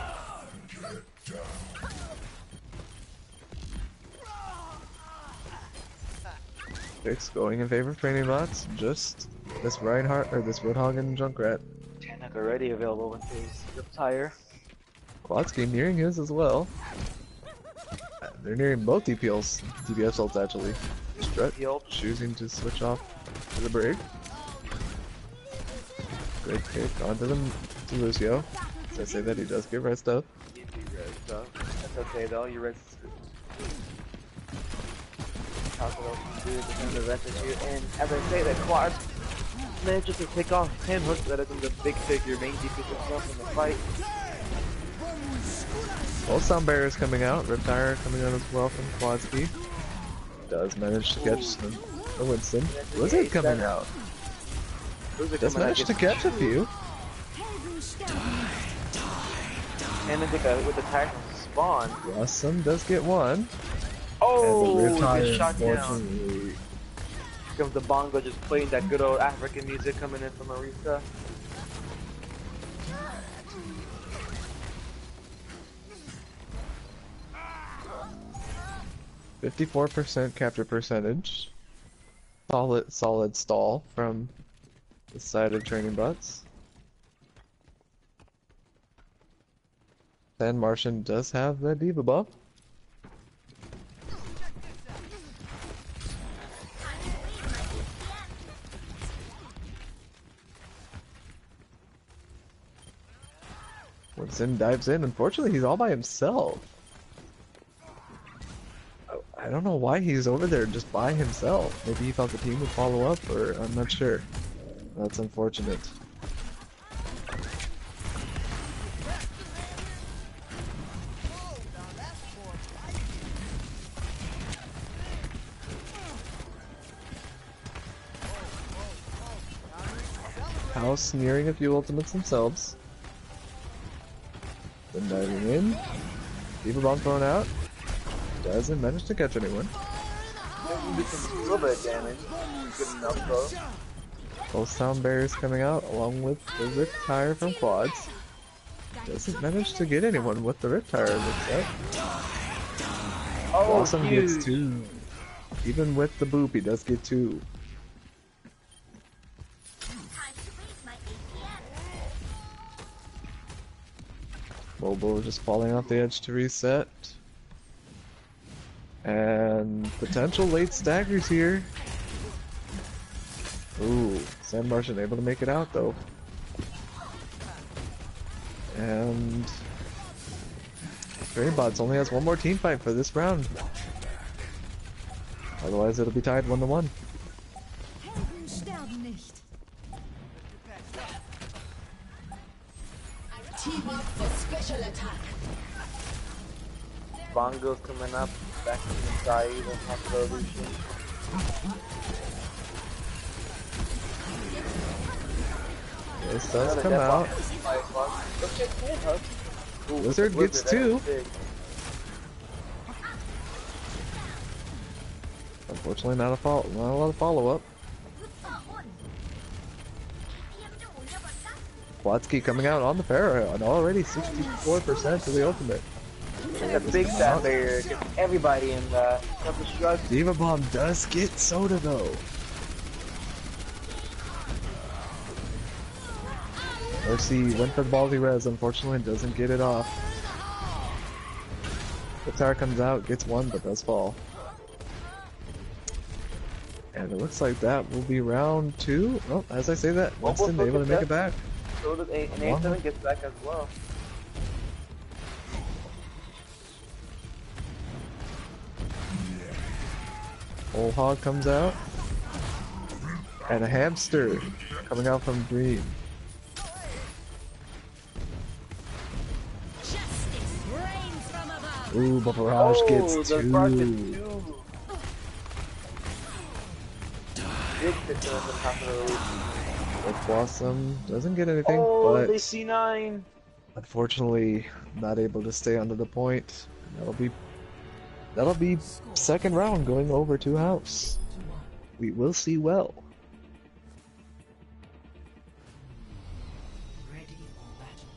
Picks going in favor of training bots. Just this Reinhardt or this Roadhog and Junkrat. Tanak already available with his Riptire. Quadsky nearing his as well. They're nearing both DPS ults actually. Strut choosing to switch off to the Brig. Great pick onto them to Lucio. As I say that, he does get rest up. That's okay though, you res. The rest of you, and as I say, that Quads manages to take off 10 hooks that is in the big figure main DPS itself in the fight. Both sound barriers coming out, Riptire coming out as well from Quadsky. Does manage to catch the Winston. Blizzard coming out. Does manage to catch a few. And then with the Titan spawn. Blossom does get one. Oh, and the Riptire, he shot down. unfortunately. Here comes the bongo just playing that good old African music coming in from Arisa. %54% capture percentage. Solid stall from the side of training bots. San Martian does have the Diva buff. When Sin dives in, unfortunately he's all by himself. I don't know why he's over there just by himself. Maybe he thought the team would follow up, or I'm not sure. That's unfortunate. House nearing a few ultimates themselves. Then diving in. Diva bomb thrown out. Doesn't manage to catch anyone. Maybe do some little bit of damage. Good enough though. Both sound barriers coming out along with the Rift Tire from Quads. Doesn't manage to get anyone with the Rift Tire, it looks like. Oh, Blossom huge. gets 2. Even with the boop, he does get 2. Mobile just falling off the edge to reset. And potential late staggers here. Ooh, San Martian able to make it out though. And Bots only has one more team fight for this round. Otherwise it'll be tied 1-1. Helden sterben nicht. Team up for special attack. Bongo's coming up. Back to the side of Hospital Evolution. This does come out. Wizard gets 2. Unfortunately, not a lot of follow-up. Watsky coming out on the Pharaoh and already 64% to the ultimate. And the big stat barrier gets everybody in the self-destruct. Diva Bomb does get Soda though. Mercy went for the ballsy res, unfortunately doesn't get it off. The tower comes out, gets 1, but does fall. And it looks like that will be round 2. Oh, as I say that, Winston able to make it back. So does an A7 gets back as well. Old Hog comes out. And a hamster coming out from Dream. Justice reigns from above. Ooh, but Barrage gets the 2. Barrage gets 2. Big picture of the top of the league. With Blossom doesn't get anything, Oh, but they C9. unfortunately not able to stay under the point. That'll be second round going over to House. We will see well. Ready for battle.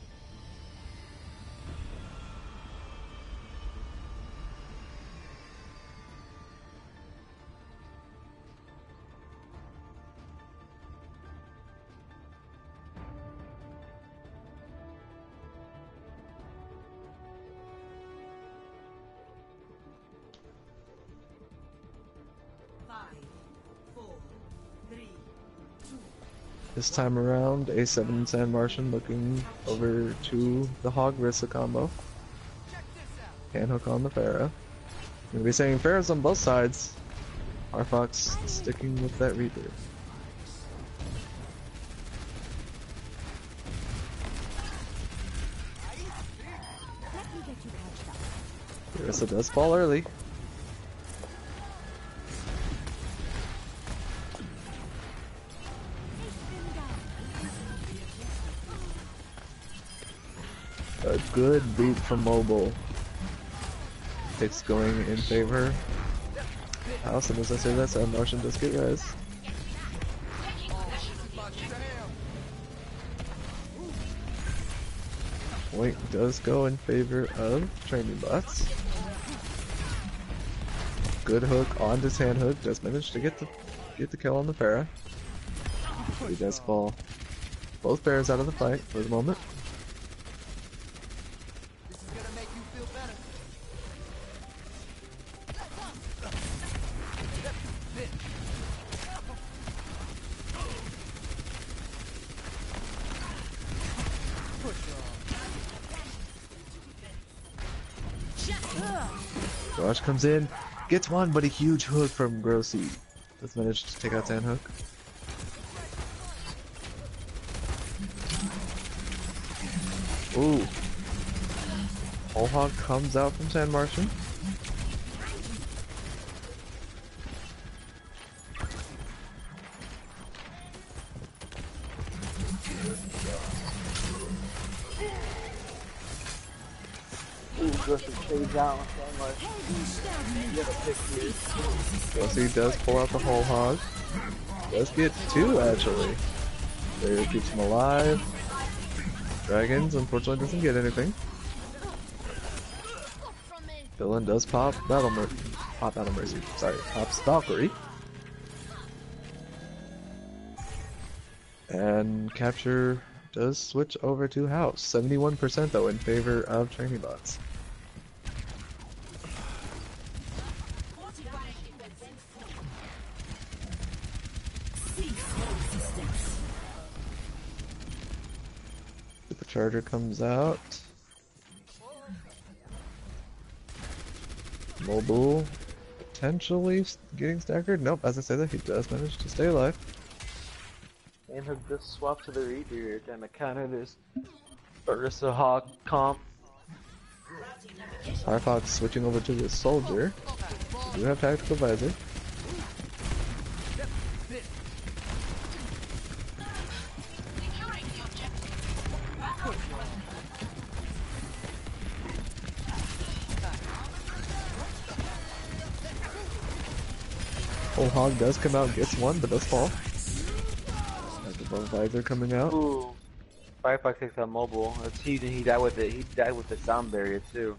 This time around, A7 and San Martian looking over to the Hog Rissa combo. Hand hook on the Pharah. We'll be saying Pharah's on both sides. Arfox sticking with that Reaper. Let me get you patched up. Rissa does fall early. A good boot from Mobile. Picks going in favor. House, and as I say that, San Martian does get res. Point does go in favor of training bots. Good hook on his hand hook, does manage to get the kill on the Pharah. He does fall. Both Pharahs out of the fight for the moment. Josh comes in, gets one, but a huge hook from Grossi. Does manage to take out Sandhook. Ooh. Whole Hog comes out from Sand Martian. Ooh, Griffin trades out so much. You have a pick here. Grossi does pull out the Whole Hog. Does get two, actually. There keeps him alive. Dragons, unfortunately, doesn't get anything. Villain does pop Battle Mercy. Sorry, pops Valkyrie. And capture does switch over to House. 71% though in favor of training bots. Supercharger comes out. Mobile potentially getting staggered. Nope, as I say that, he does manage to stay alive. And he'll just swap to the Reaper here, trying to counter this Ursa Hawk comp. Firefox switching over to the Soldier. We do have Tactical Visor. Whole Hog does come out, gets one, but does fall. Tactical Visor coming out. Ooh. Firefox takes out mobile. It's huge and he died with it. He died with the sound barrier too.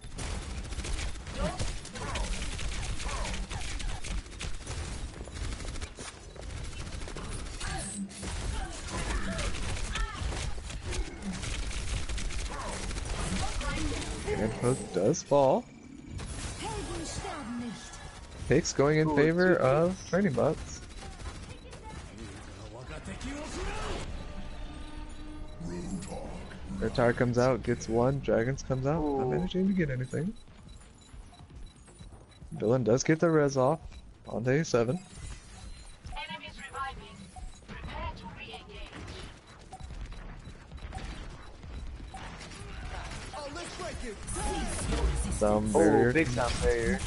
And Hook does fall. Picks going in favor of training bots. Retar comes out, gets one. Dragons comes out, not managing to get anything. Villain does get the res off on day 7. Enemies reviving. Prepare to re-engage. Sound barrier. Oh, big sound barrier.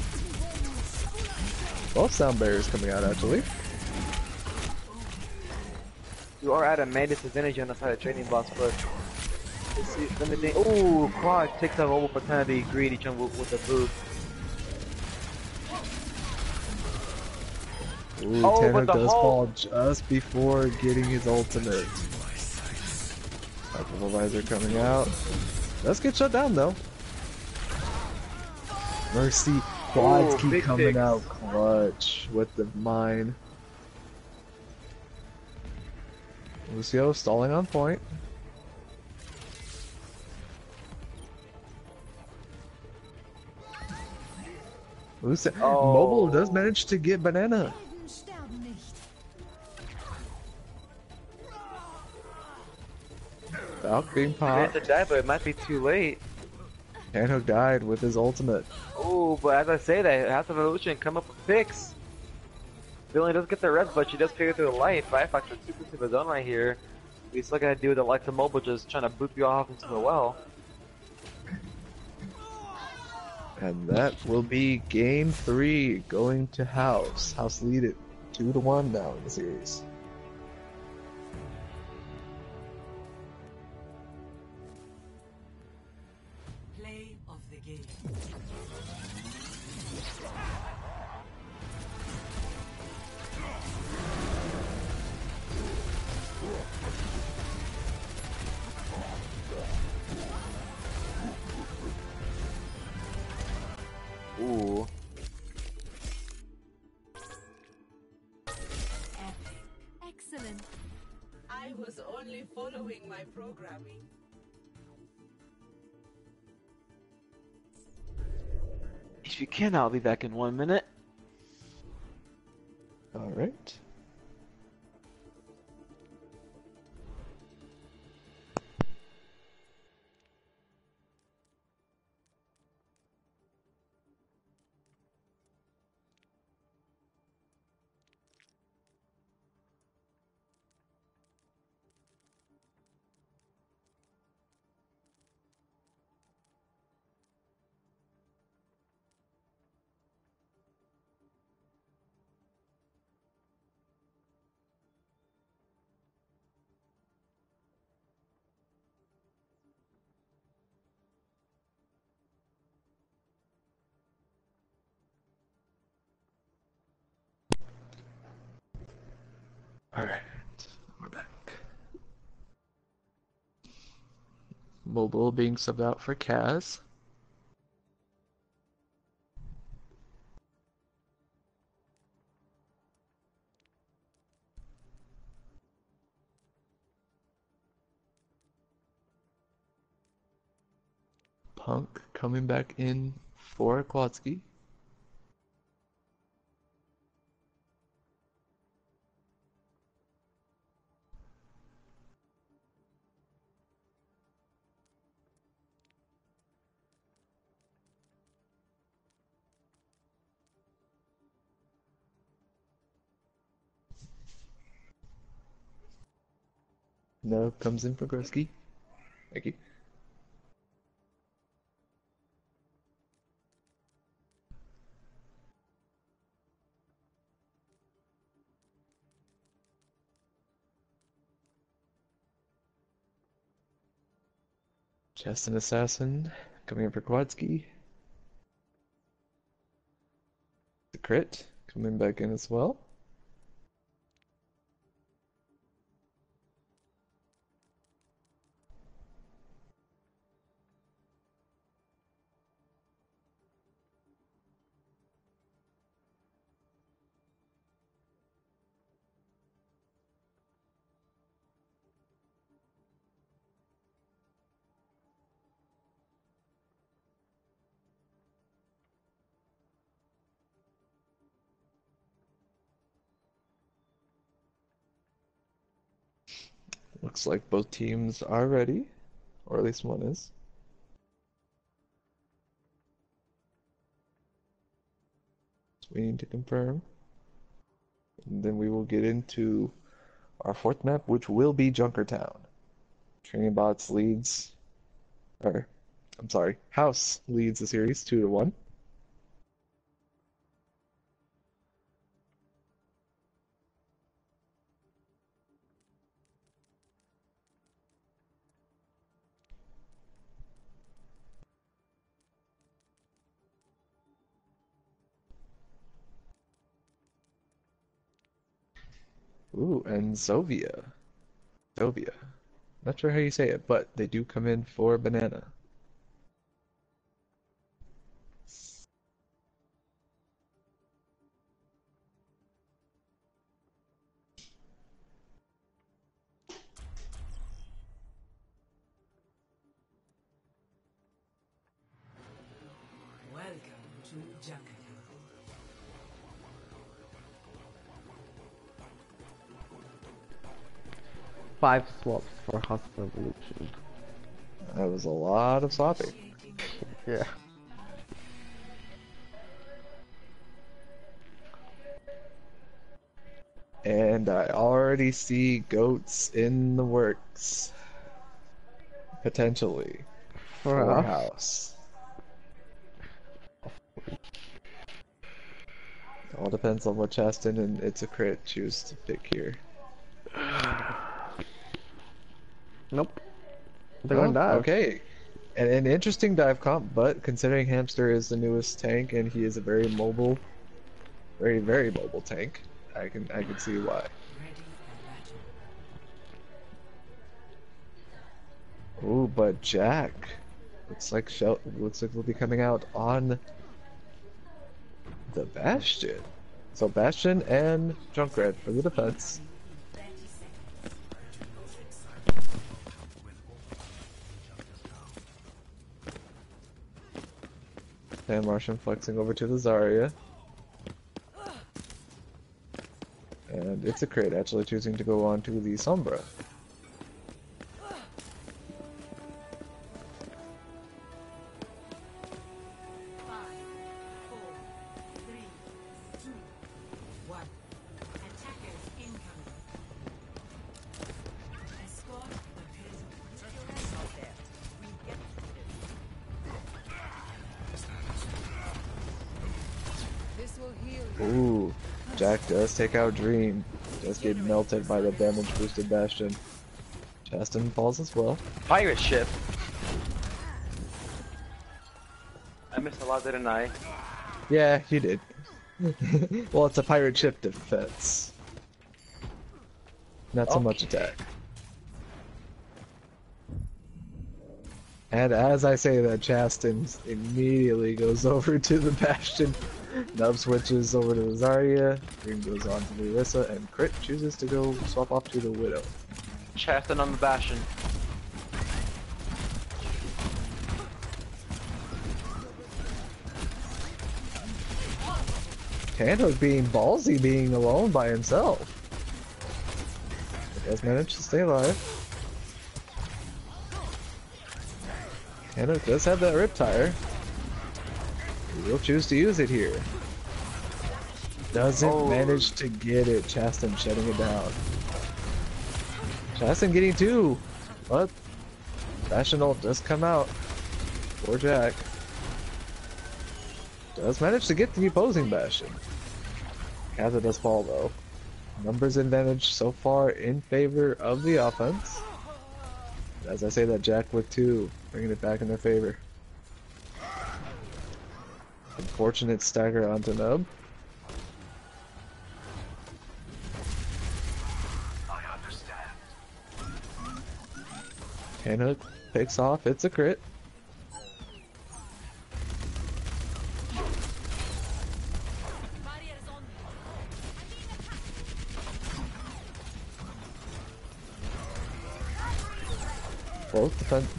Both sound barriers coming out actually. You are at a man disadvantage on the side of training bots, but limiting. Ooh, Quad takes out mobile pretending to be greedy jungle with the boost. Ooh, Oh, Tano but the does whole- fall just before getting his ultimate. Tactical Visor coming out. Does get shut down though. Mercy. Quads Ooh, keep big coming picks. out clutch with the mine. Lucio stalling on point. Lucio, Oh. Mobile does manage to get banana. Valk being He popped. to die, but it might be too late. Handhook died with his ultimate. Oh, but as I say that, House of Evolution come up with picks. Billy does get the res, but she does figure through the light. Firefox is super to his own right here. We still gotta deal with the likes of mobile just trying to boot you off into the well. And that will be game 3 going to House. House lead it 2-1 now in the series. Play of the game. Ooh. Excellent. I was only following my programming. If you can, I'll be back in 1 minute. Alright. Alright, we're back. Mobile being subbed out for Kaz. Punk coming back in for Kłodzki. No, comes in for Groski. Thank you. Just an assassin coming in for Kłodzki. The crit coming back in as well. Looks like both teams are ready, or at least one is. Just waiting to confirm. And then we will get into our fourth map, which will be Junkertown. Training Bots leads, or I'm sorry, House leads the series 2-1. Ooh, and Zovia. Zovia. Not sure how you say it, but they do come in for Banana. Welcome to Junkertown. 5 swaps for House of Revolution. That was a lot of swapping. Yeah. And I already see goats in the works. Potentially. For For us. House. All depends on what Chaston and It's a Crit choose to pick here. Nope. They're gonna dive. Okay. And an interesting dive comp, but considering Hamster is the newest tank and he is a very mobile, very mobile tank, I can see why. Ooh, but Jack looks like we'll be coming out on the Bastion. So Bastion and Junkrat for the defense. And Martian flexing over to the Zarya. And It's a Crit actually choosing to go on to the Sombra. Ooh, Jack does take out Dream. Does get melted by the damage boosted Bastion. Chaston falls as well. Pirate ship. I missed a lot, didn't I? Yeah, you did. Well, it's a pirate ship defense. not so much Okay. attack. And as I say that, Chasten immediately goes over to the Bastion. Nub switches over to the Zarya. Green goes on to the Orisa, and Crit chooses to go swap off to the Widow. Chasten on the Bastion. Tando's being ballsy, being alone by himself. He does manage to stay alive. Tando does have that Riptire. He will choose to use it here. Doesn't manage to get it. Chasten shutting it down. Chasten getting two, but Bastion ult does come out. Poor Jack. Does manage to get the opposing Bastion. Kaza does fall though. Numbers advantage so far in favor of the offense. As I say that, Jack with two, bringing it back in their favor. Unfortunate stagger onto Nub. Tanhook picks off, it's a crit.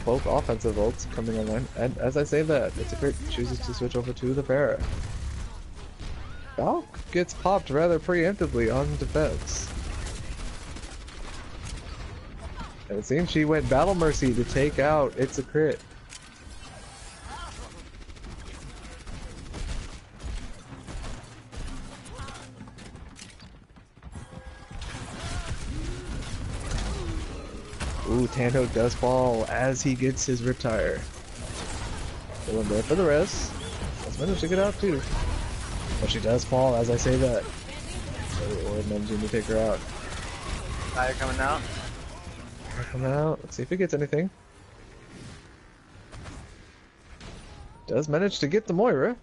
Both offensive ults coming online, and as I say that, it's a crit, chooses to switch over to the Pharah. Valk gets popped rather preemptively on defense. And it seems she went Battle Mercy to take out It's a Crit. Ooh, Tando does fall as he gets his Riptire. Still in there for the rest. Let's manage to get out too. But she does fall as I say that. So we're managing to take her out. Fire coming out. Come out. Let's see if he gets anything. Does manage to get the Moira.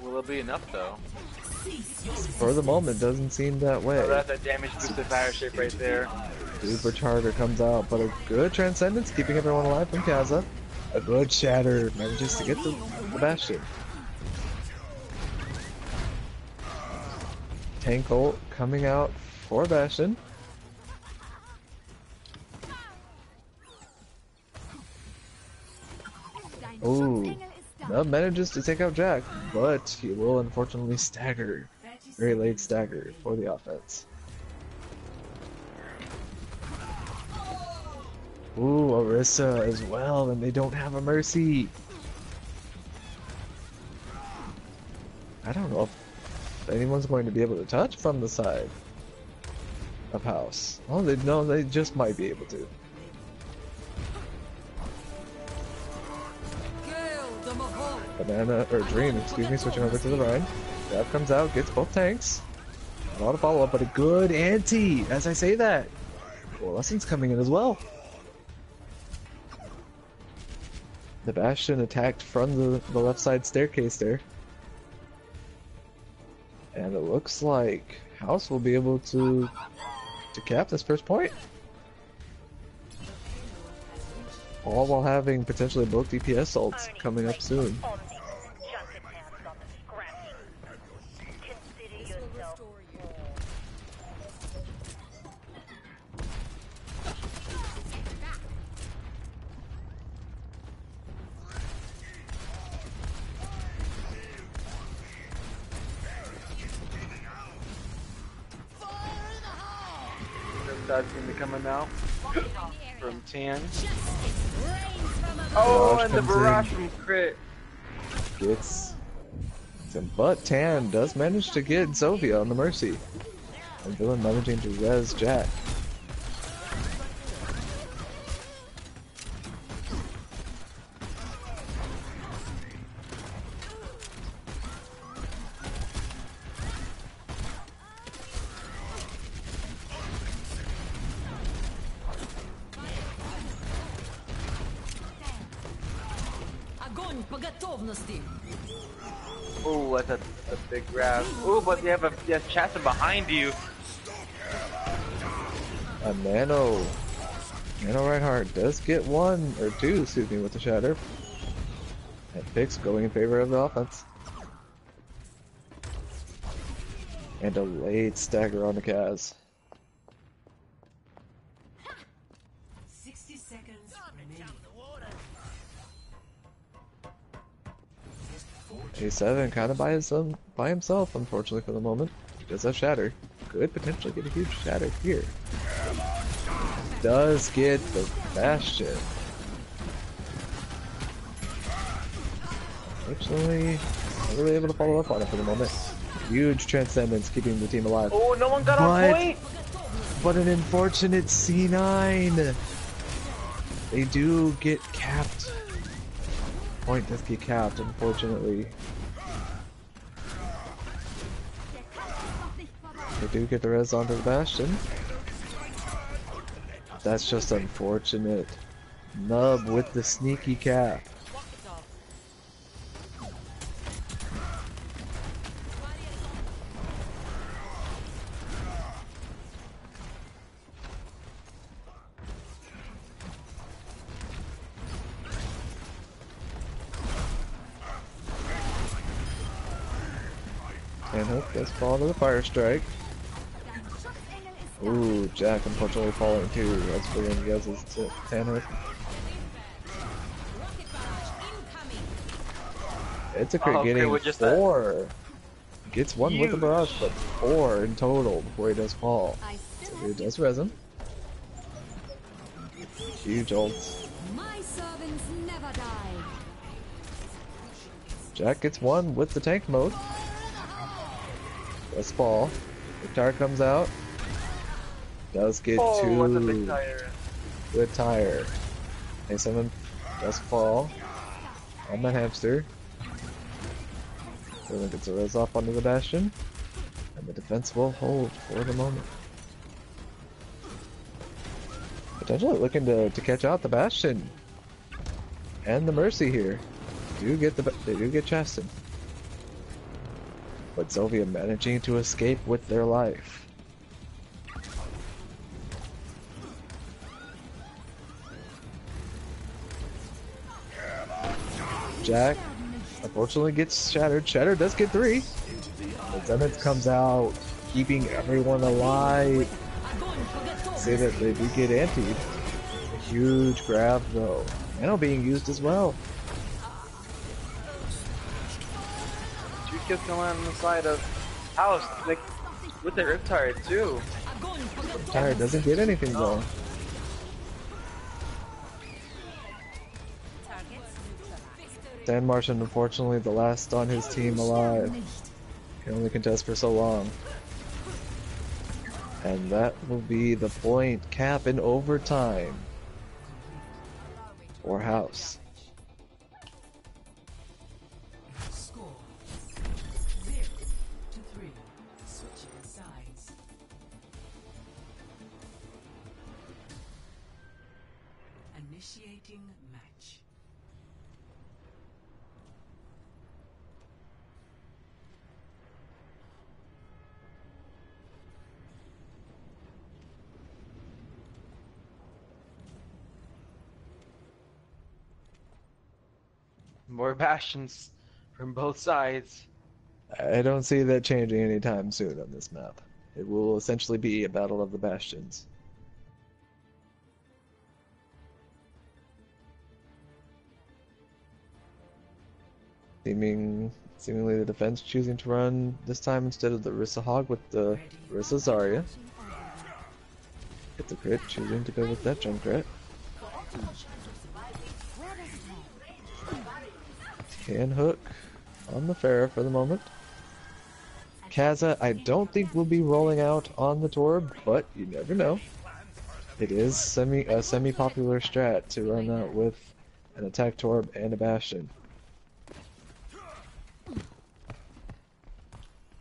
Will it be enough though? For the moment, doesn't seem that way. Oh, that's a damage boosted fire shape right there. Supercharger comes out, but a good Transcendence keeping everyone alive from Kaza. A good Shatter manages to get the Bastion. Tank ult coming out for Bastion. Ooh, Nub manages to take out Jack, but he will unfortunately stagger. Very late stagger for the offense. Ooh, Orisa as well, and they don't have a Mercy. I don't know if anyone's going to be able to touch from the side of house. Oh, they just might be able to. Banana, or Dream, excuse me, switching over to the Rhine. That comes out, gets both tanks. A lot of follow-up, but a good anti, as I say that. Coalescence coming in as well. The Bastion attacked from the left side staircase there. And it looks like House will be able to cap this first point. All while having potentially both DPS ults coming up soon. That's gonna be coming out from Tan. Oh, and the barrage from Crit. Gets some, but Tan does manage to get Zovia on the Mercy. And Villain managing to res Jack. Oh, that's a big grab. Oh, but you have Chasten behind you. A Nano Reinhardt does get one or two, excuse me, with the shatter. And picks going in favor of the offense. And a late stagger on the Kaz. 60 seconds remaining. A7 kind of by himself, unfortunately for the moment. He does have shatter. Could potentially get a huge shatter here. Does get the Bastion. Unfortunately, not really able to follow up on it for the moment. Huge transcendence keeping the team alive. Oh, no one got on point! But an unfortunate C9. They do get capped. Point does get capped, unfortunately. They do get the res onto the Bastion. That's just unfortunate. Nub with the sneaky cap. And hook does fall to the fire strike. Ooh, Jack unfortunately falling too. That's for him. He has his Tanhook. It's a crit getting just 4. Gets one with the barrage, but 4 in total before he does fall. So he does res him. Huge ults. My servants never die. Jack gets one with the tank mode. Does fall. The tire comes out. Does get two. What a big tire. Good tire. A7 does fall on the hamster. So then gets a res off onto the Bastion. And the defense will hold for the moment. Potentially looking to catch out the Bastion. And the Mercy here. They do get chested. But Zovia managing to escape with their life. Jack unfortunately gets shattered. Shatter does get 3. But Zenith comes out, keeping everyone alive. Say that they do get antied. A huge grab though. Nano being used as well. 2 kills going on the side of House, like with the Riptide too. Tire doesn't get anything though. Dan Martian, unfortunately, the last on his team alive. Can only contest for so long. And that will be the point cap in overtime for House. Score 0-3. Switching sides. Initiating match. More Bastions from both sides. I don't see that changing anytime soon on this map. It will essentially be a battle of the Bastions. Seemingly the defense choosing to run this time instead of the Rissa Hog with the Rissa Zarya. Get the crit, choosing to go with that jump crit. Can hook on the Pharah for the moment. Kaza, I don't think will be rolling out on the Torb, but you never know. It is a semi-popular strat to run out with an attack Torb and a Bastion.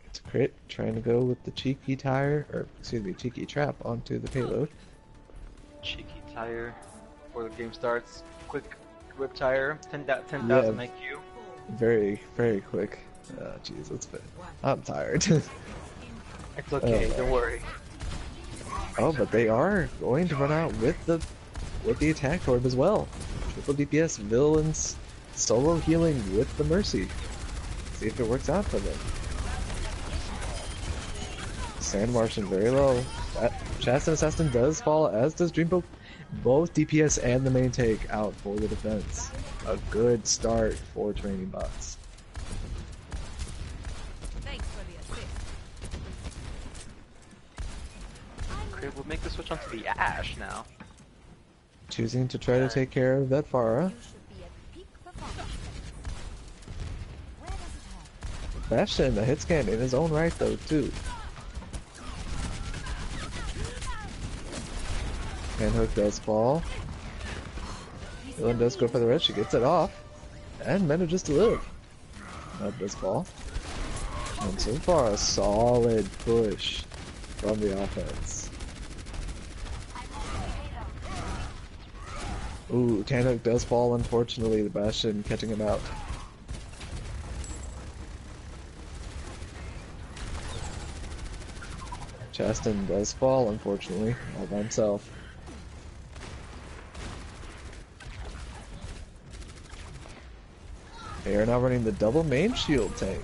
It's a crit, trying to go with the cheeky tire, or excuse me, cheeky trap onto the payload. Cheeky tire before the game starts. Quick whip tire, 10,000 Yeah. IQ. Very, very quick. Jeez, I'm tired. It's okay, don't worry. Oh, but they are going to run out with the attack orb as well. Triple DPS villains solo healing with the mercy. See if it works out for them. Sand Martian very low. That Chastin Assassin does fall, as does Dreampoke. Both DPS and the main take out for the defense. A good start for training bots. Thanks for the assist. Crib will make the switch onto the Ash now. Choosing to try to take care of that Pharah. You should be at peak performance. Where does it hurt? Bastion, a hit scan in his own right though, too. Handhook does fall. Villain does go for the red, she gets it off. And manages to live. That does fall. And so far, a solid push from the offense. Ooh, Handhook does fall, unfortunately, the Bastion catching him out. Chastin does fall, unfortunately, all by himself. They are now running the double main shield tank.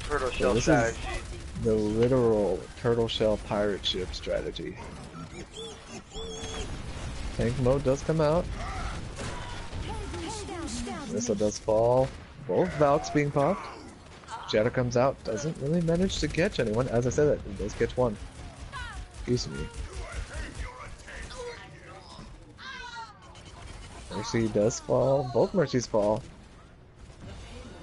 Turtle So shell this strategy. is the literal turtle shell pirate ship strategy. Tank mode does come out. Missile does fall. Both Valks being popped. Shadow comes out, doesn't really manage to catch anyone. As I said, it does catch one. Excuse me. Mercy does fall. Both Mercies fall.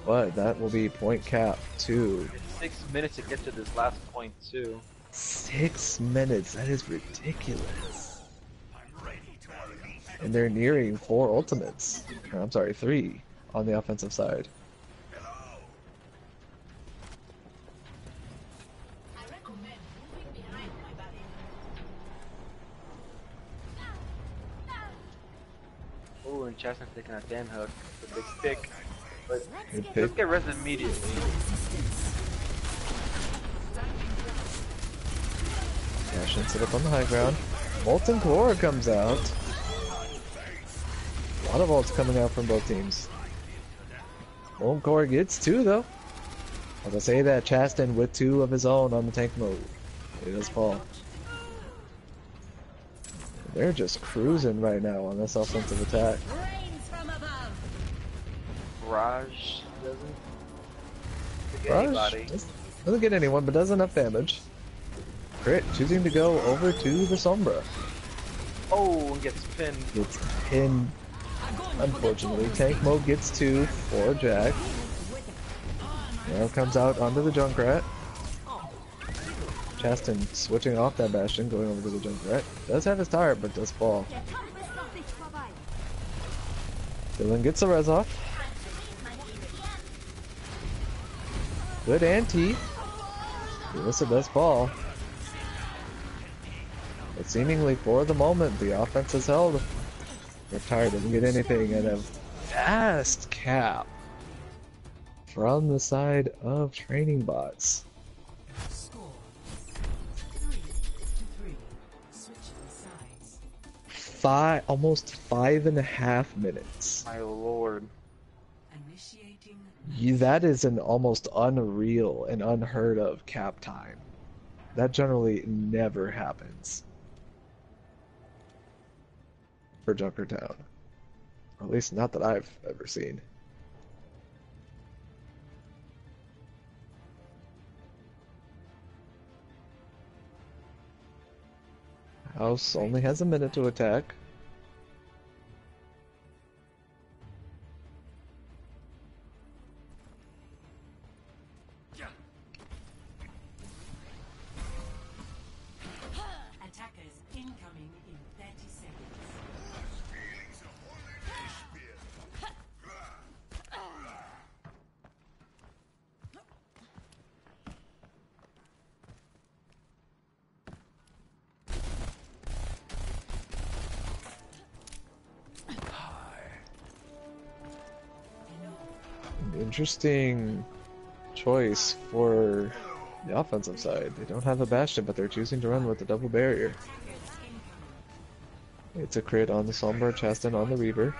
But that will be point cap 2. 6 minutes to get to this last point too. 6 minutes, that is ridiculous. And they're nearing 4 ultimates. Or, I'm sorry, 3 on the offensive side. Ooh, and Chastin's taking a Dan hook. The big pick. But Good let's pick. get res immediately. Ashen set up on the high ground. Molten Core comes out. A lot of ults coming out from both teams. Molten Core gets 2 though. As I say that, Chastin with 2 of his own on the tank mode. It does fall. They're just cruising right now on this offensive attack. Rains from above. Raj doesn't get Raj anybody. doesn't get anyone, but does enough damage. Crit choosing to go over to the Sombra. Oh, and gets pinned. Gets pinned. Unfortunately, tank mode gets 2 for Jack. Now comes out onto the Junkrat. Chastin switching off that Bastion, going over to the Junkrat. Does have his tire, but does fall. Dylan gets the res off. Good anti. Alyssa does fall. But seemingly for the moment, the offense is held. Tire doesn't get anything, and a fast cap from the side of training bots. Almost 5.5 minutes. My lord. That is an almost unreal and unheard of cap time. That generally never happens for Junkertown. Or at least not that I've ever seen. House only has a minute to attack. Attackers incoming in 30 seconds. Interesting choice for The offensive side, they don't have a Bastion, but they're choosing to run with the double barrier. It's a crit on the Sombra, Chastin on the Reaver.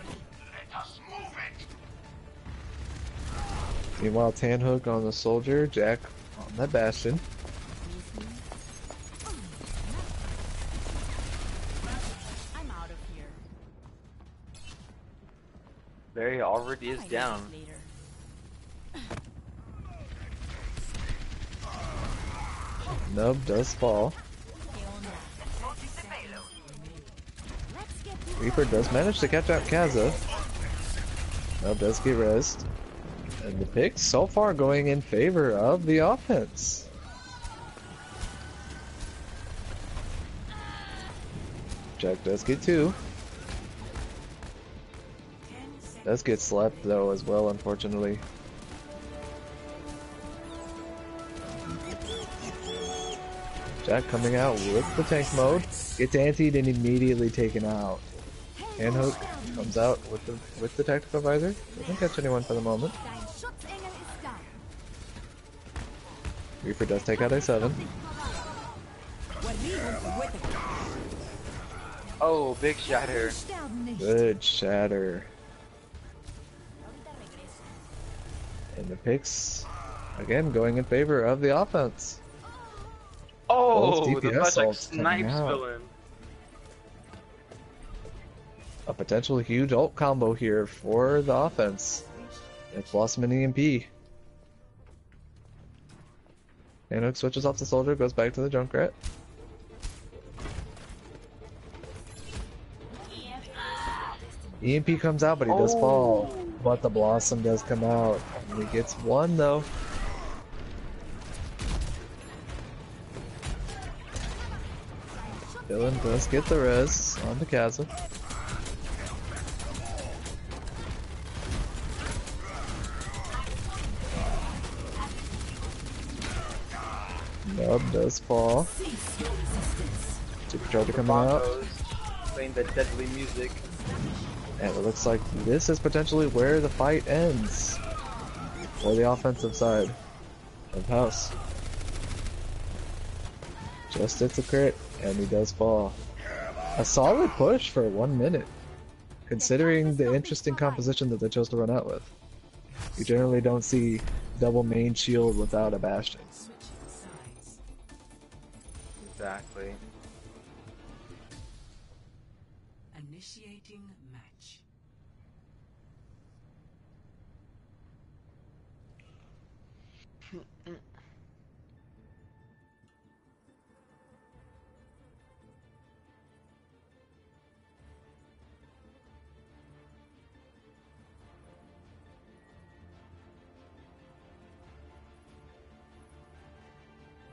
Meanwhile, Tanhook on the Soldier, Jack on that Bastion. I'm out of here. Barry already is I down. later. Nub does fall. Let's get this Reaper does manage to catch out Kaza. Nub does get rezzed. And the picks so far going in favor of the offense. Jack does get 2. Does get slept though as well, unfortunately. Jack coming out with the tank mode, gets antied and immediately taken out. Tanhook comes out with the tactical visor. Doesn't catch anyone for the moment. Dein Schutzengel ist da. Reaper does take out a 7. Oh, big shatter. Sterben nicht. Good shatter. And the picks again going in favor of the offense. Oh, Both the DPS Magic ults coming snipes out. villain. A potential huge ult combo here for the offense. It's Blossom and EMP. Tanhook switches off the Soldier, goes back to the Junkrat. EMP comes out, but he does fall. But the Blossom does come out. And he gets 1 though. Dylan does get the res on the chasm. Nub does fall. Supercharger coming out. Broncos playing the deadly music. And it looks like this is potentially where the fight ends. For the offensive side of House. Just hits a crit, and he does fall. A solid push for 1 minute, considering the interesting composition that they chose to run out with. You generally don't see double main shield without a Bastion. Exactly. Initiating match.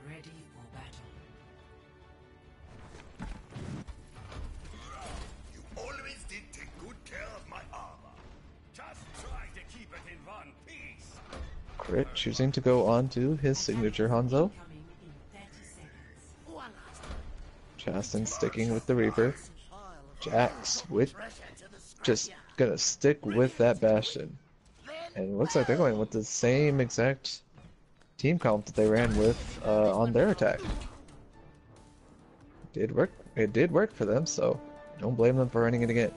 Ready for battle. You always did take good care of my armor. Just try to keep it in one piece. Crit choosing to go on to his signature Hanzo. Coming in 30 seconds. Chastin sticking with the Reaper. Jax with just gonna stick with that Bastion. And it looks like they're going with the same exact team comp that they ran with on their attack. It did work for them, so don't blame them for running it again.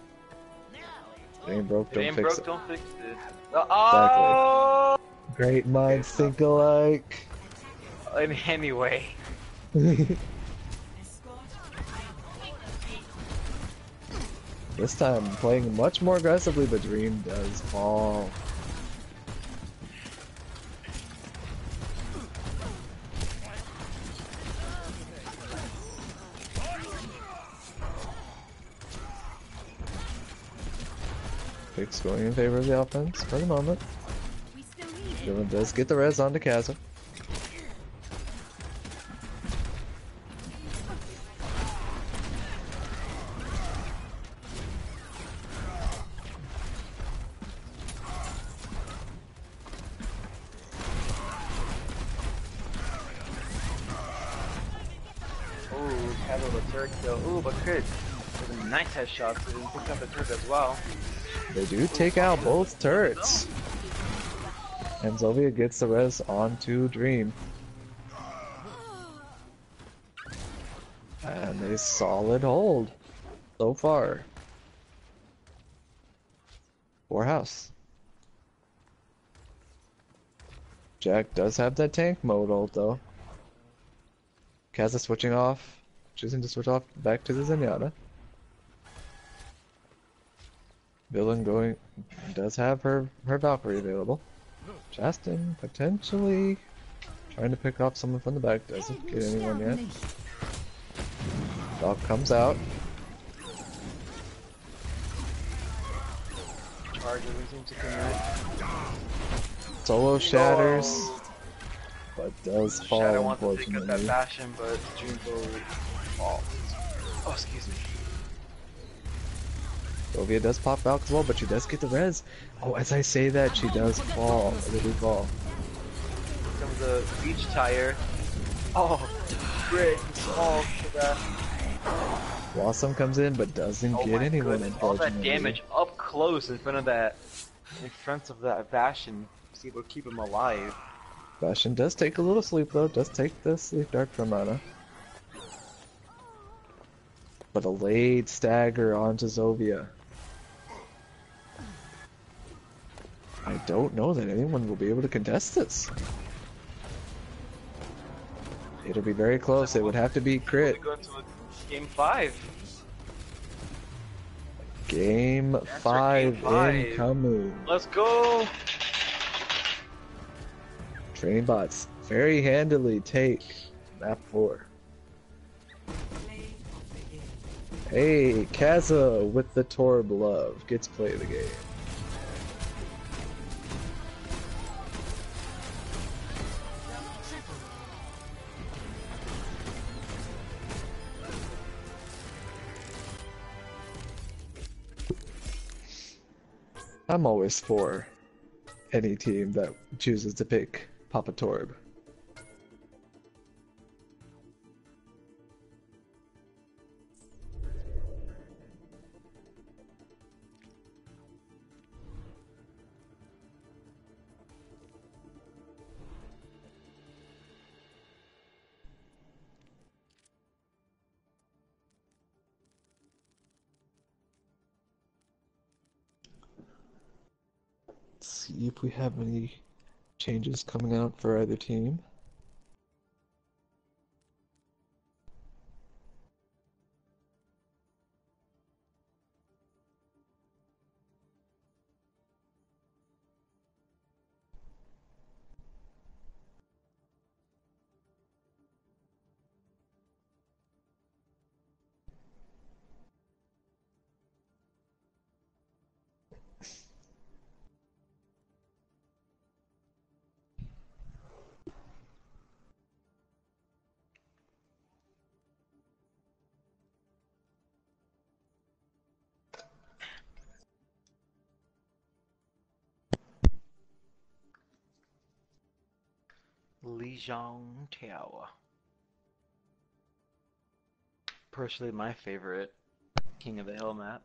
It ain't broke, It don't ain't fix broke, it. don't fix it. Oh! Great minds think alike. Anyway. This time playing much more aggressively, but Dream does fall. Picks going in favor of the offense for the moment. We still need it. Dylan does get the res onto Kaza. Ooh, Cattle the turret kill. Ooh, but Chris with a nice headshot, so he picked up the turret as well. They do take out both turrets. And Zovia gets the res onto Dream. And a solid hold so far for House. Jack does have that tank mode ult though. Kaz is switching off, choosing to switch off back to the Zenyatta. Villain going does have her Valkyrie available. Justin potentially trying to pick off someone from the back, doesn't get anyone yet. Dog comes out. Charge doesn't seem to connect. Solo shatters, but does fall Shadow wants to pick up that unfortunately. Bastion, but Junko falls. Oh, excuse me. Sylvia does pop out as well, but she does get the res. Oh, as I say that, she does fall. Really fall. Here comes the beach tire. Oh, great. Oh, for that. Blossom comes in, but doesn't Oh get my anyone, goodness. All that unfortunately. damage up close in front of that Bastion. Was able to keep him alive. Bastion does take a little sleep though, does take the sleep dart from Ana. But a late stagger onto Zovia. I don't know that anyone will be able to contest this. It'll be very close. It would have to be crit. Go into game 5. Game Answer 5 game 5. incoming. Let's go! Training bots very handily take map 4. Hey, Kaza with the Torb love gets play of the game. I'm always for any team that chooses to pick Papa Torb. Let's see if we have any changes coming out for either team. Lijiang Tower. Personally, my favorite King of the Hill map.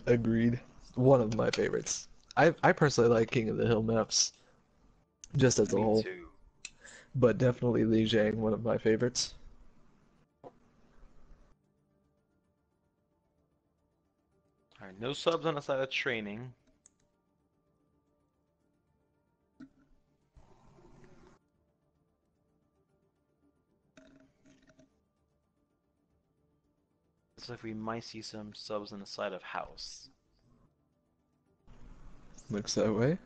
Agreed. One of my favorites. I personally like King of the Hill maps, just as a Me whole, too. but definitely Lijiang, one of my favorites. Alright, no subs on the side of training. Looks like we might see some subs on the side of house. Looks that way.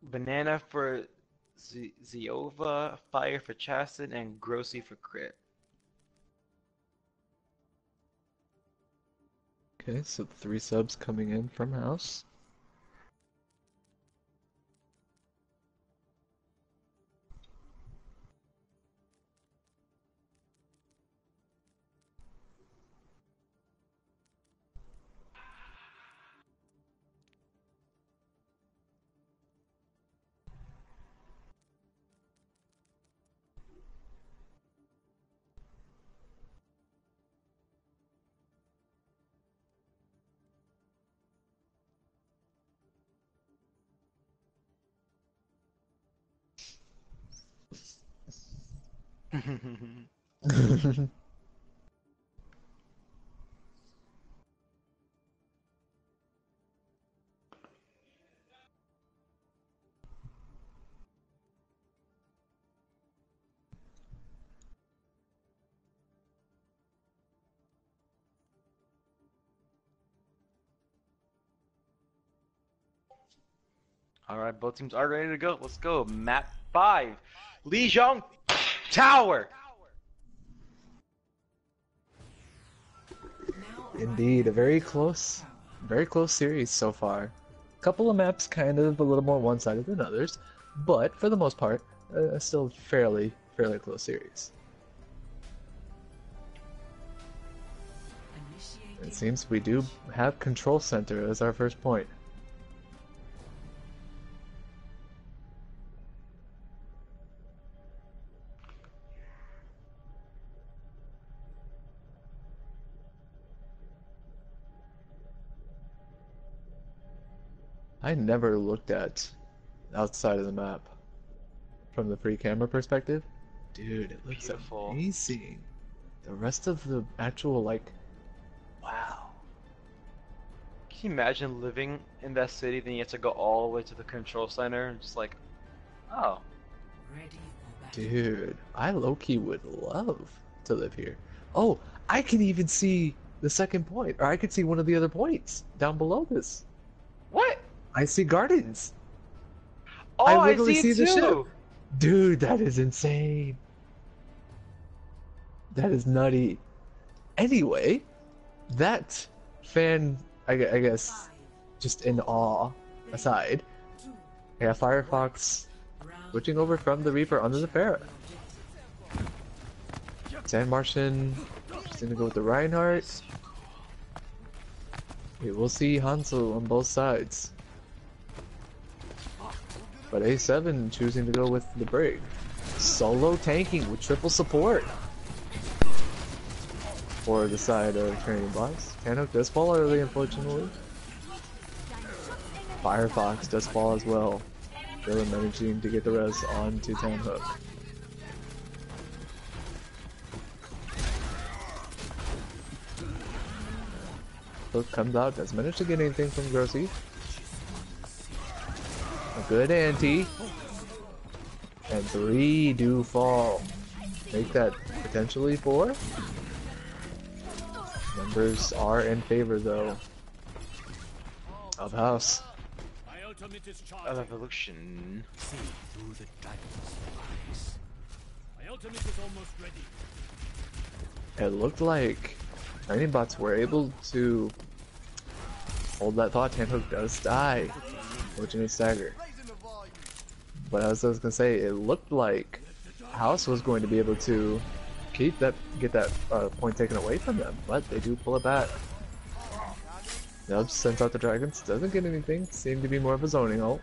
Banana for Ziova, Fire for Chastin, and Grossi for Crit. Okay, so 3 subs coming in from House. All right, both teams are ready to go. Let's go. Map 5. Lijiang Tower. Indeed, a very close series so far. A couple of maps kind of a little more one-sided than others, but for the most part, still fairly close series. It seems we do have Control Center as our first point. I never looked at outside of the map from the pre-camera perspective. Dude, it looks Beautiful. amazing. The rest of the actual, like, wow. Can you imagine living in that city, then you have to go all the way to the control center and just like, oh. Ready for battle. Dude, I low-key would love to live here. Oh, I can even see the second point, or I could see one of the other points down below this. What? I see gardens. Oh, I I literally see see it the ship. too. Dude, that is insane. That is nutty. Anyway, that fan, I guess, just in awe aside, I got Firefox switching over from the Reaper onto the Pharah. Sand Martian just gonna go with the Reinhardt. We will see Hanzo on both sides. But A7 choosing to go with the Brig. Solo tanking with triple support. For the side of training bots. Tanhook does fall early, unfortunately. Firefox does fall as well. Really managing to get the res onto Tanhook. Hook comes out, doesn't manage to get anything from Grossi. A good ante. And 3 do fall. Make that potentially 4. Numbers are in favor though of House. Of evolution. See through the dragon's eyes. My ultimate is almost ready. It looked like training bots were able to hold that thought. Tanhook does die. Fortunate stagger. But as I was gonna say, it looked like House was going to be able to get that point taken away from them, but they do pull it back. Nubs sends out the dragons, doesn't get anything, seemed to be more of a zoning ult.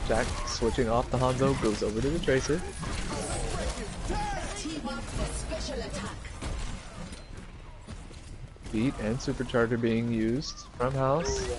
Jack switching off the Hanzo, goes over to the Tracer. Beat and Supercharger being used from House.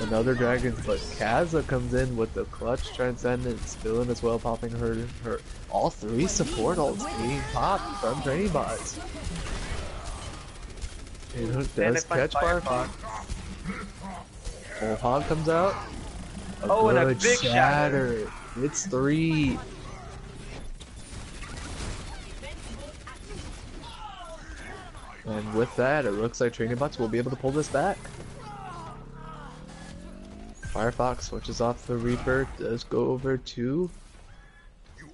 Another dragon, but Kaza comes in with the clutch transcendence, feeling as well, popping her all 3 support ults being popped from training bots. It does catch Firefox. Full Hog comes out. Oh, and a good big shatter. It's 3. And with that, it looks like training bots will be able to pull this back. Firefox switches off the Reaper, does go over to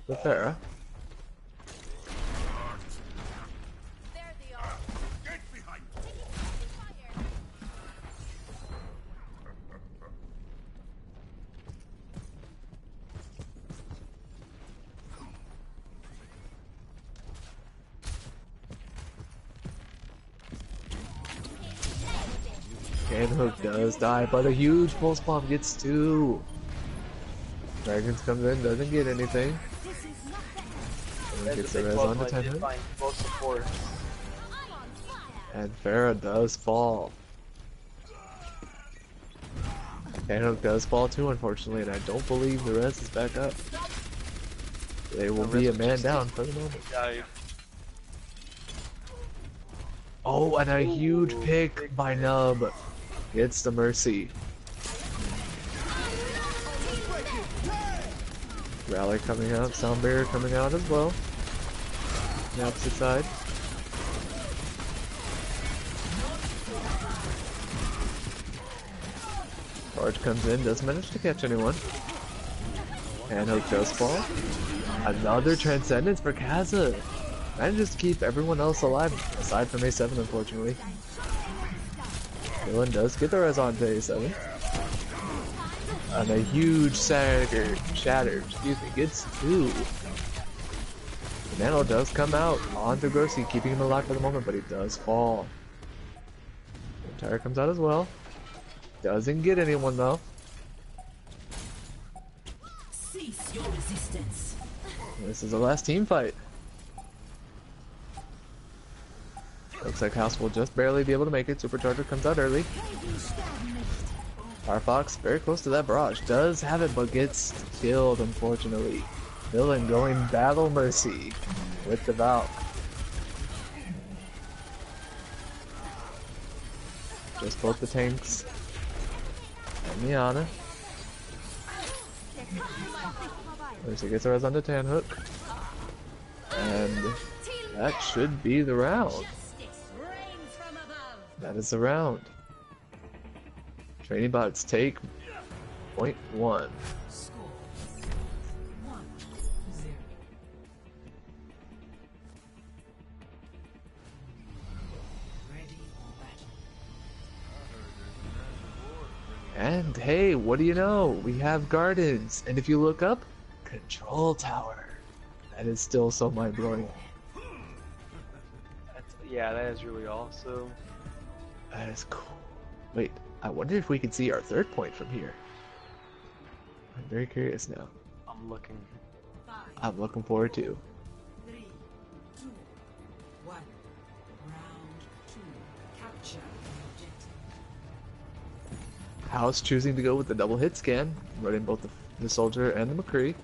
the Pharah. Handhook does die, but a huge pulse bomb gets 2. Dragons comes in, doesn't get anything. And That's gets a the big res plus on the when I did 10 find close support. and Farah does fall. Handhook does fall too, unfortunately, and I don't believe the res is back up. They will be a man down for the moment. Yeah, Oh, and a huge pick by Nub. Gets the Mercy. Rally coming out, Sound Barrier coming out as well. The opposite side. Charge comes in, doesn't manage to catch anyone. Handhook does fall. Another Transcendence for Kaza. Manages to keep everyone else alive, aside from A7, unfortunately. Dylan does get the res on to A7. And a huge shatter, gets 2. Nano does come out onto Grossi, keeping him alive for the moment, but he does fall. Tire comes out as well. Doesn't get anyone though. Cease your resistance. This is the last team fight. Looks like House will just barely be able to make it. Supercharger comes out early. Firefox, very close to that barrage. Does have it, but gets killed, unfortunately. Villain going Battle Mercy with the Valk. Just both the tanks. And Miana. Mercy gets a res on the Tanhook. And that should be the round. That is the round. Training bots take point 1. Score 1-0. Ready for battle. And hey, what do you know? We have gardens. And if you look up, control tower. That is still so mind-blowing. yeah, that is really awesome. That is cool. Wait, I wonder if we can see our 3rd point from here. I'm very curious now. I'm looking. 5, I'm looking forward to. 3, 2, 1. Round 2. Capture the objective. House choosing to go with the double hit scan, running both the soldier and the McCree.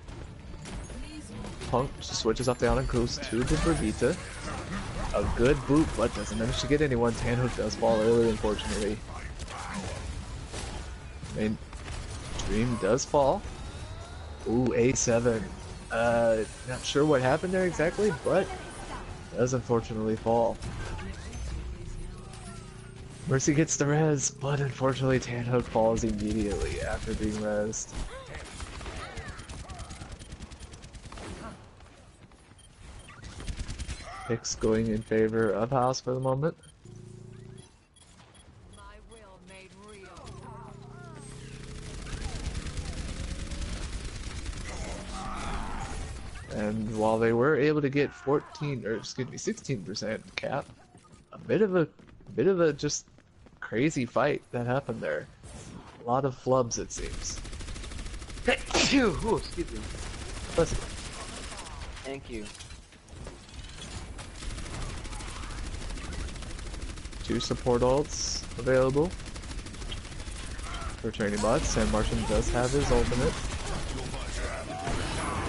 Punk switches off the Allen Cruz to the Brigitte. A good boot, but doesn't manage to get anyone. Tanhook does fall early, unfortunately. Main Dream does fall. Ooh, A7. Not sure what happened there exactly, but does unfortunately fall. Mercy gets the res, but unfortunately Tanhook falls immediately after being resed. Picks going in favor of House for the moment. My will made real. And while they were able to get 16% cap, a bit of a just crazy fight that happened there. A lot of flubs, it seems. Ooh, excuse me. Listen, Thank you. 2 support ults available for training bots, and Martian does have his ultimate.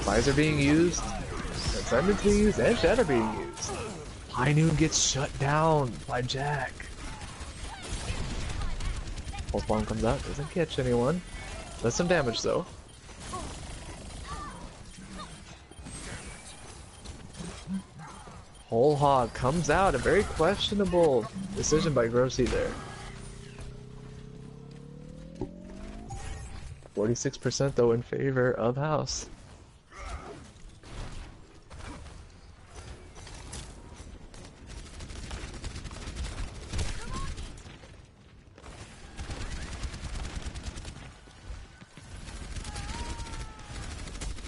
Flies are being used, Transcendence being used, and Shatter being used. High Noon gets shut down by Jack. Pulse Bomb comes out, doesn't catch anyone. Does some damage though. Whole Hog comes out, a very questionable decision by Grossi there. 46% though in favor of House.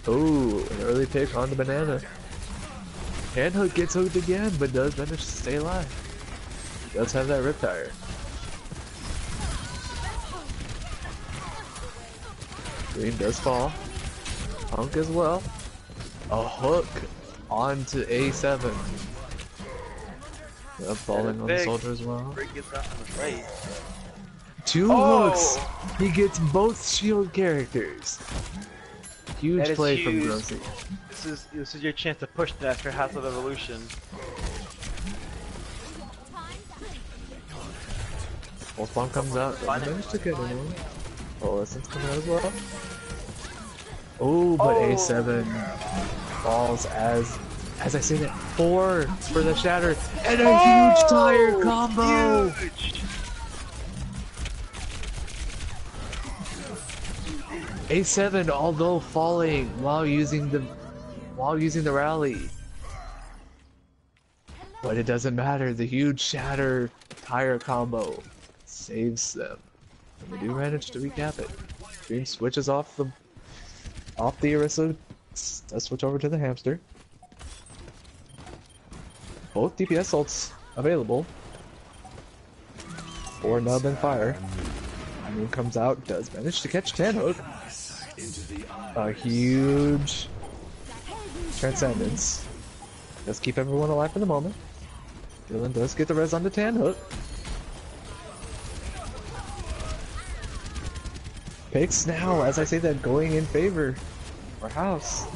Ooh, an early pick on the banana. Handhook gets hooked again, but does manage to stay alive. He does have that rip tire. Green does fall. Punk as well. A hook onto A7. Falling on the big. soldier as well. Break gets out on the right. Two hooks! He gets both shield characters. Huge That is play from huge. Grossi. This is your chance to push that after House of Evolution. Pulse Bomb comes out, doesn't manage to get anyone. Essence coming out as well. Oh, but A7 falls as I say that. 4 for the shatter, and a huge tire combo! Huge. A7, although falling while using the rally. But it doesn't matter, the huge shatter tire combo saves them. And they do manage to recap it. Dream switches off the Orisa, does switch over to the hamster. Both DPS ults available. For Nub and Fire. Moon comes out, does manage to catch Tanhook. A huge Transcendence. Does keep everyone alive for the moment. Dylan does get the res on the Tanhook. Picks now, as I say that, going in favor for House.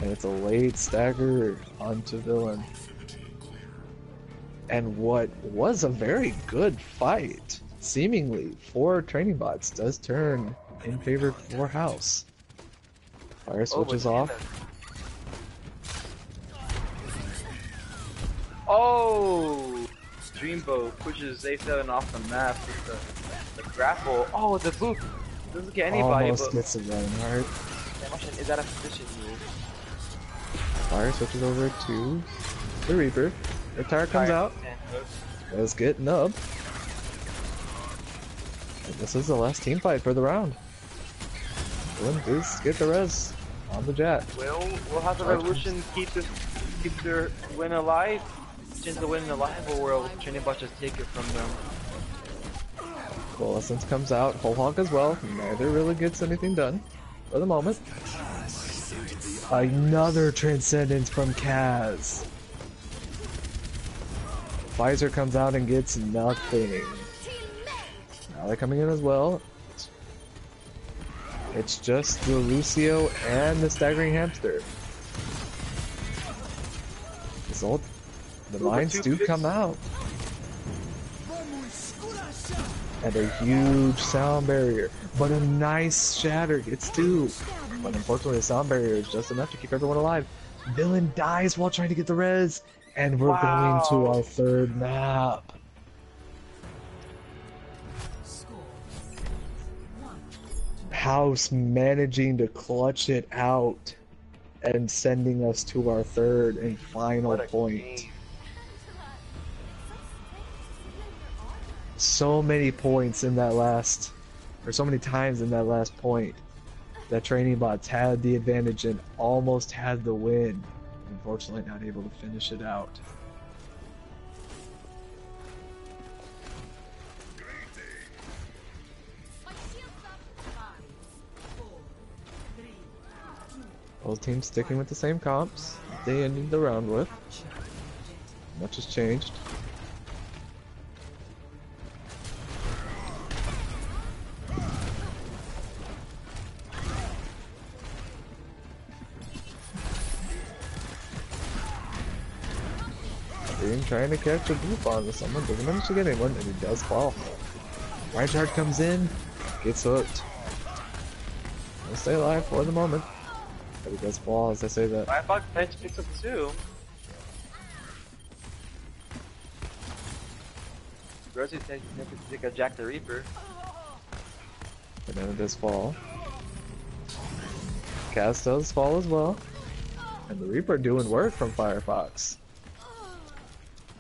And it's a late stagger onto Villain. And what was a very good fight, seemingly, for training bots, does turn in favor for House. Fire switches off. Oh! Dreamboat pushes A7 off the map with the grapple. Oh, the boot! Doesn't get anybody, Almost but... gets a Reinhardt. Is that a position move? Fire switches over to the Reaper. The tire comes out. Does get Nub. And this is the last team fight for the round. Dylan does get the res on the Jet. Will House of Revolution keep their win alive? Change the win alive, or will Training Bot just take it from them? Coalescence comes out, Whole Hog as well. Neither really gets anything done for the moment. Another Transcendence from Kaz. Pfizer comes out and gets nothing. Now they're coming in as well. It's just the Lucio and the Staggering Hamster. Result, the mines do come out. And a huge sound barrier. But a nice shatter gets 2. But unfortunately the sound barrier is just enough to keep everyone alive. Villain dies while trying to get the res. And we're going to our third map. House managing to clutch it out and sending us to our third and final point. Game. So many points in that last, or so many times in that last point that Training Bots had the advantage and almost had the win. Unfortunately not able to finish it out. Both teams sticking with the same comps they ended the round with. Much has changed. Green trying to catch a boop onto someone, doesn't manage to get anyone, and he does fall. Reinhardt comes in, gets hooked. He'll stay alive for the moment. But he does fall as I say that. Firefox picks up 2. Grossi take a Jack the Reaper. Banana does fall. Cass does fall as well. And the Reaper doing work from Firefox.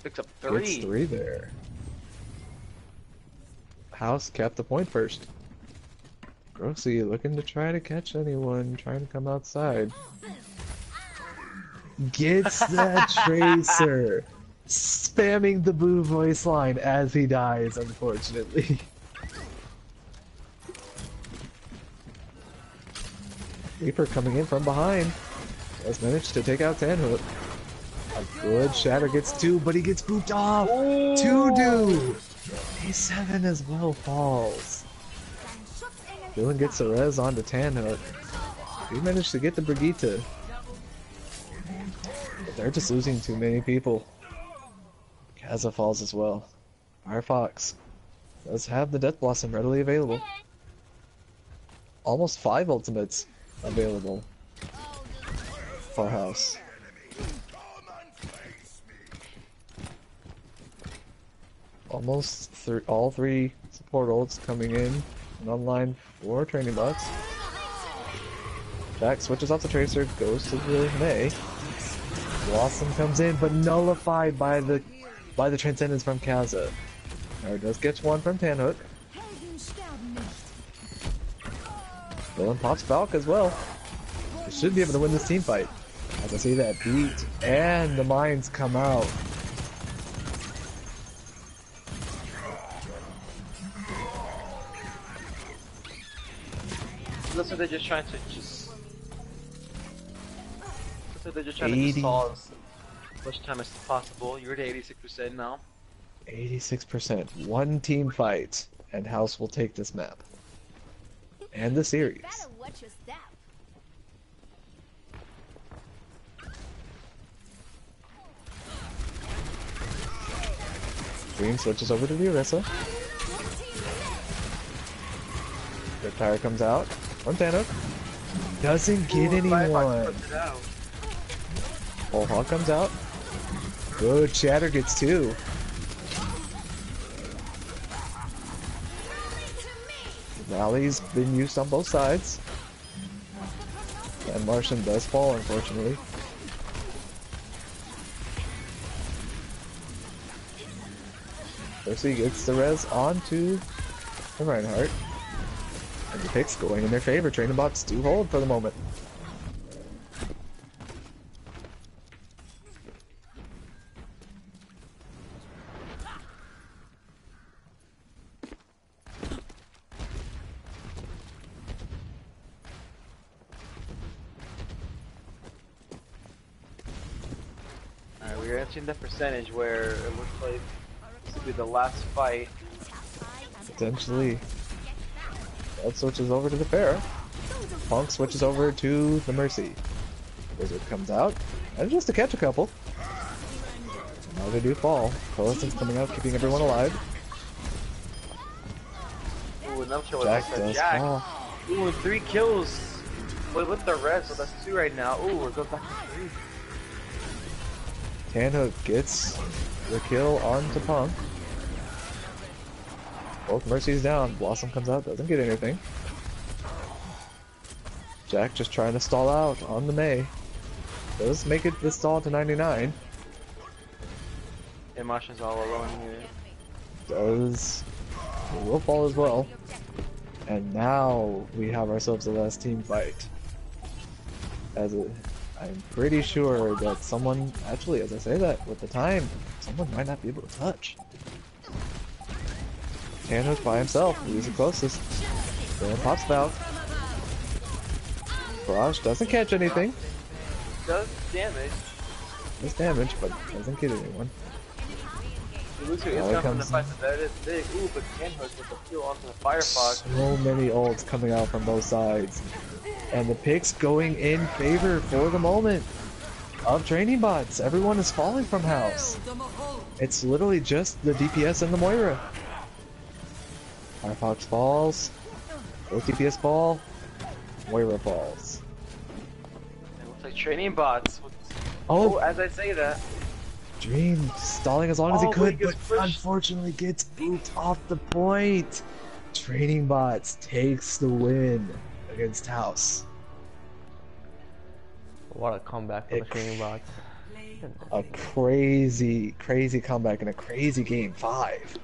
Picks up 3. Gets 3 there. House kept the point first. Grossi looking to try to catch anyone, trying to come outside. Gets that Tracer. spamming the boo voice line as he dies, unfortunately. Reaper coming in from behind has managed to take out Tanhook. A good shatter gets 2, but he gets booped off. 2-do. A7 as well falls. Dylan gets the res onto Tanhook. He managed to get the Brigitte. But they're just losing too many people. Kaza falls as well. Firefox does have the Death Blossom readily available. Almost 5 ultimates available for House. Almost all 3 support ults coming in and online for training bots. Jack switches off the Tracer, goes to the Mei. Blossom comes in, but nullified by the Transcendence from Kaza. Now does get 1 from Tanhook. Dylan pops Falk as well. They should be able to win this team fight. As I see that beat, and the mines come out. Looks like they're just trying to Looks like they're just trying to stall as much time as possible. You're at 86% now. 86%. 1 team fight, and House will take this map. And the series. Better watch your step. Dream switches over to the Orisa. Riptire comes out from Tanhook. Doesn't get anyone. Bullhawk comes out. Good Shatter gets 2. Rally's been used on both sides. And Martian does fall, unfortunately. Percy gets the res onto the Reinhardt. And the picks going in their favor. Training bots do hold for the moment. Alright, we're entering the percentage where it looks like this will be the last fight. Potentially. That switches over to the Pharah. Punk switches over to the Mercy. Wizard comes out. And just to catch a couple. Now they do fall. Coalescence coming out, keeping everyone alive. Ooh, another kill with Jack this does Jack. fall. Ooh, 3 kills with the res, so that's 2 right now. Ooh, it goes back to 3. Tanhook gets the kill onto Punk. Both Mercy's down. Blossom comes out, doesn't get anything. Jack just trying to stall out on the Mei. Does make it the stall to 99. And Martian's all alone here. Does. It will fall as well. And now we have ourselves the last team fight. I'm pretty sure that someone, actually as I say that, with the time, someone might not be able to touch. Tanhook by himself, he's the closest. Then pops Valk. Barrage doesn't catch anything. Does damage. Does damage, but doesn't get anyone. Lucio Now is here coming to comes- fight the bad is big. Ooh, but Tanhook with the kill onto the Firefox. So many ults coming out from both sides. And the picks going in favor for the moment of training bots. Everyone is falling from House. It's literally just the DPS and the Moira. Firefox falls. Both DPS fall. Moira falls. It looks like training bots. Oh, Oh, as I say that, Dream stalling as long as he Oh, but could, he gets but pushed. unfortunately gets booped off the point. Training bots takes the win against House. What a comeback for the training bots. A crazy, crazy comeback in a crazy game 5.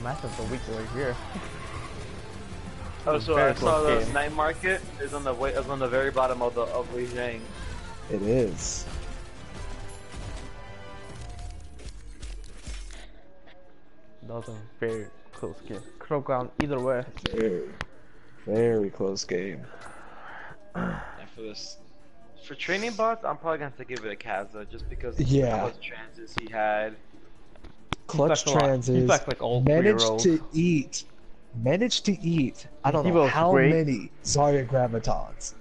Match of the week right here. oh, so Very I saw close the game. night market is on the way, is on the very bottom of the of Lijiang. It is. That was a very close game. Could have gone either way. Very, very close game. And for this, for training bots, I'm probably gonna have to give it a Kazza just because of the Yeah. clutch trances he had. Clutch flexed a lot. He transes, flexed like all 3 managed rows. to eat, I don't He know was how great. many Zarya Gravitons.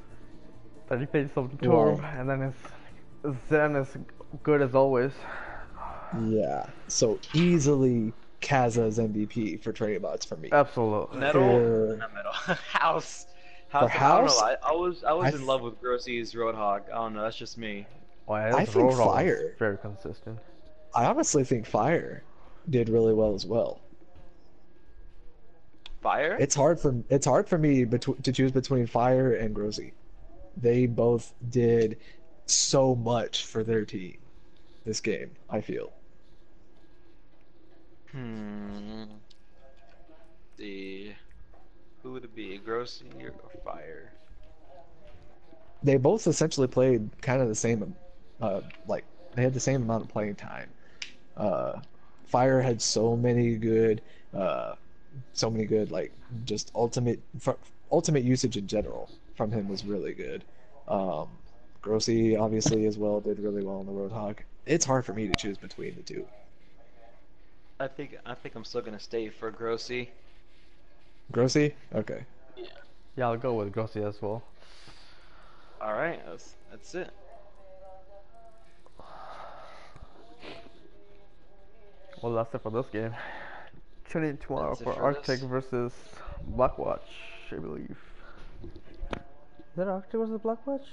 But he played some Wow. Torm, and then his Zen is good as always. Yeah, so easily Kazza's MVP for training bots for me. Absolutely. Metal, For- not metal. House. For I don't House, know. I was in th- love with Grossie's Roadhog. I don't know. That's just me. Oh, yeah, I his think Roadhog was Fire. very consistent. I honestly think Fire did really well as well. Fire. It's hard for me to choose between Fire and Grossi. They both did so much for their team this game, I feel. The who would it be? Grossie or Fire? They both essentially played kind of the same, like they had the same amount of playing time. Fire had so many good like just ultimate usage in general from him was really good. Um, Grossi obviously as well did really well on the Roadhog. It's hard for me to choose between the two. I think I'm still gonna stay for Grossie. Grossi? Okay. Yeah, I'll go with Grossi as well. All right, that's it. Well, that's it for this game. Tune in tomorrow That's it for for Arctic this. versus Blackwatch, I believe. Is that Arctic versus Blackwatch?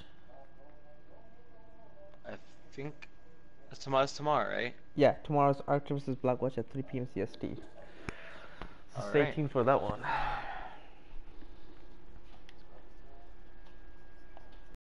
I think it's tomorrow, right? Yeah, tomorrow's Arctic versus Blackwatch at 3 p.m. CST. So All stay right. tuned for that one.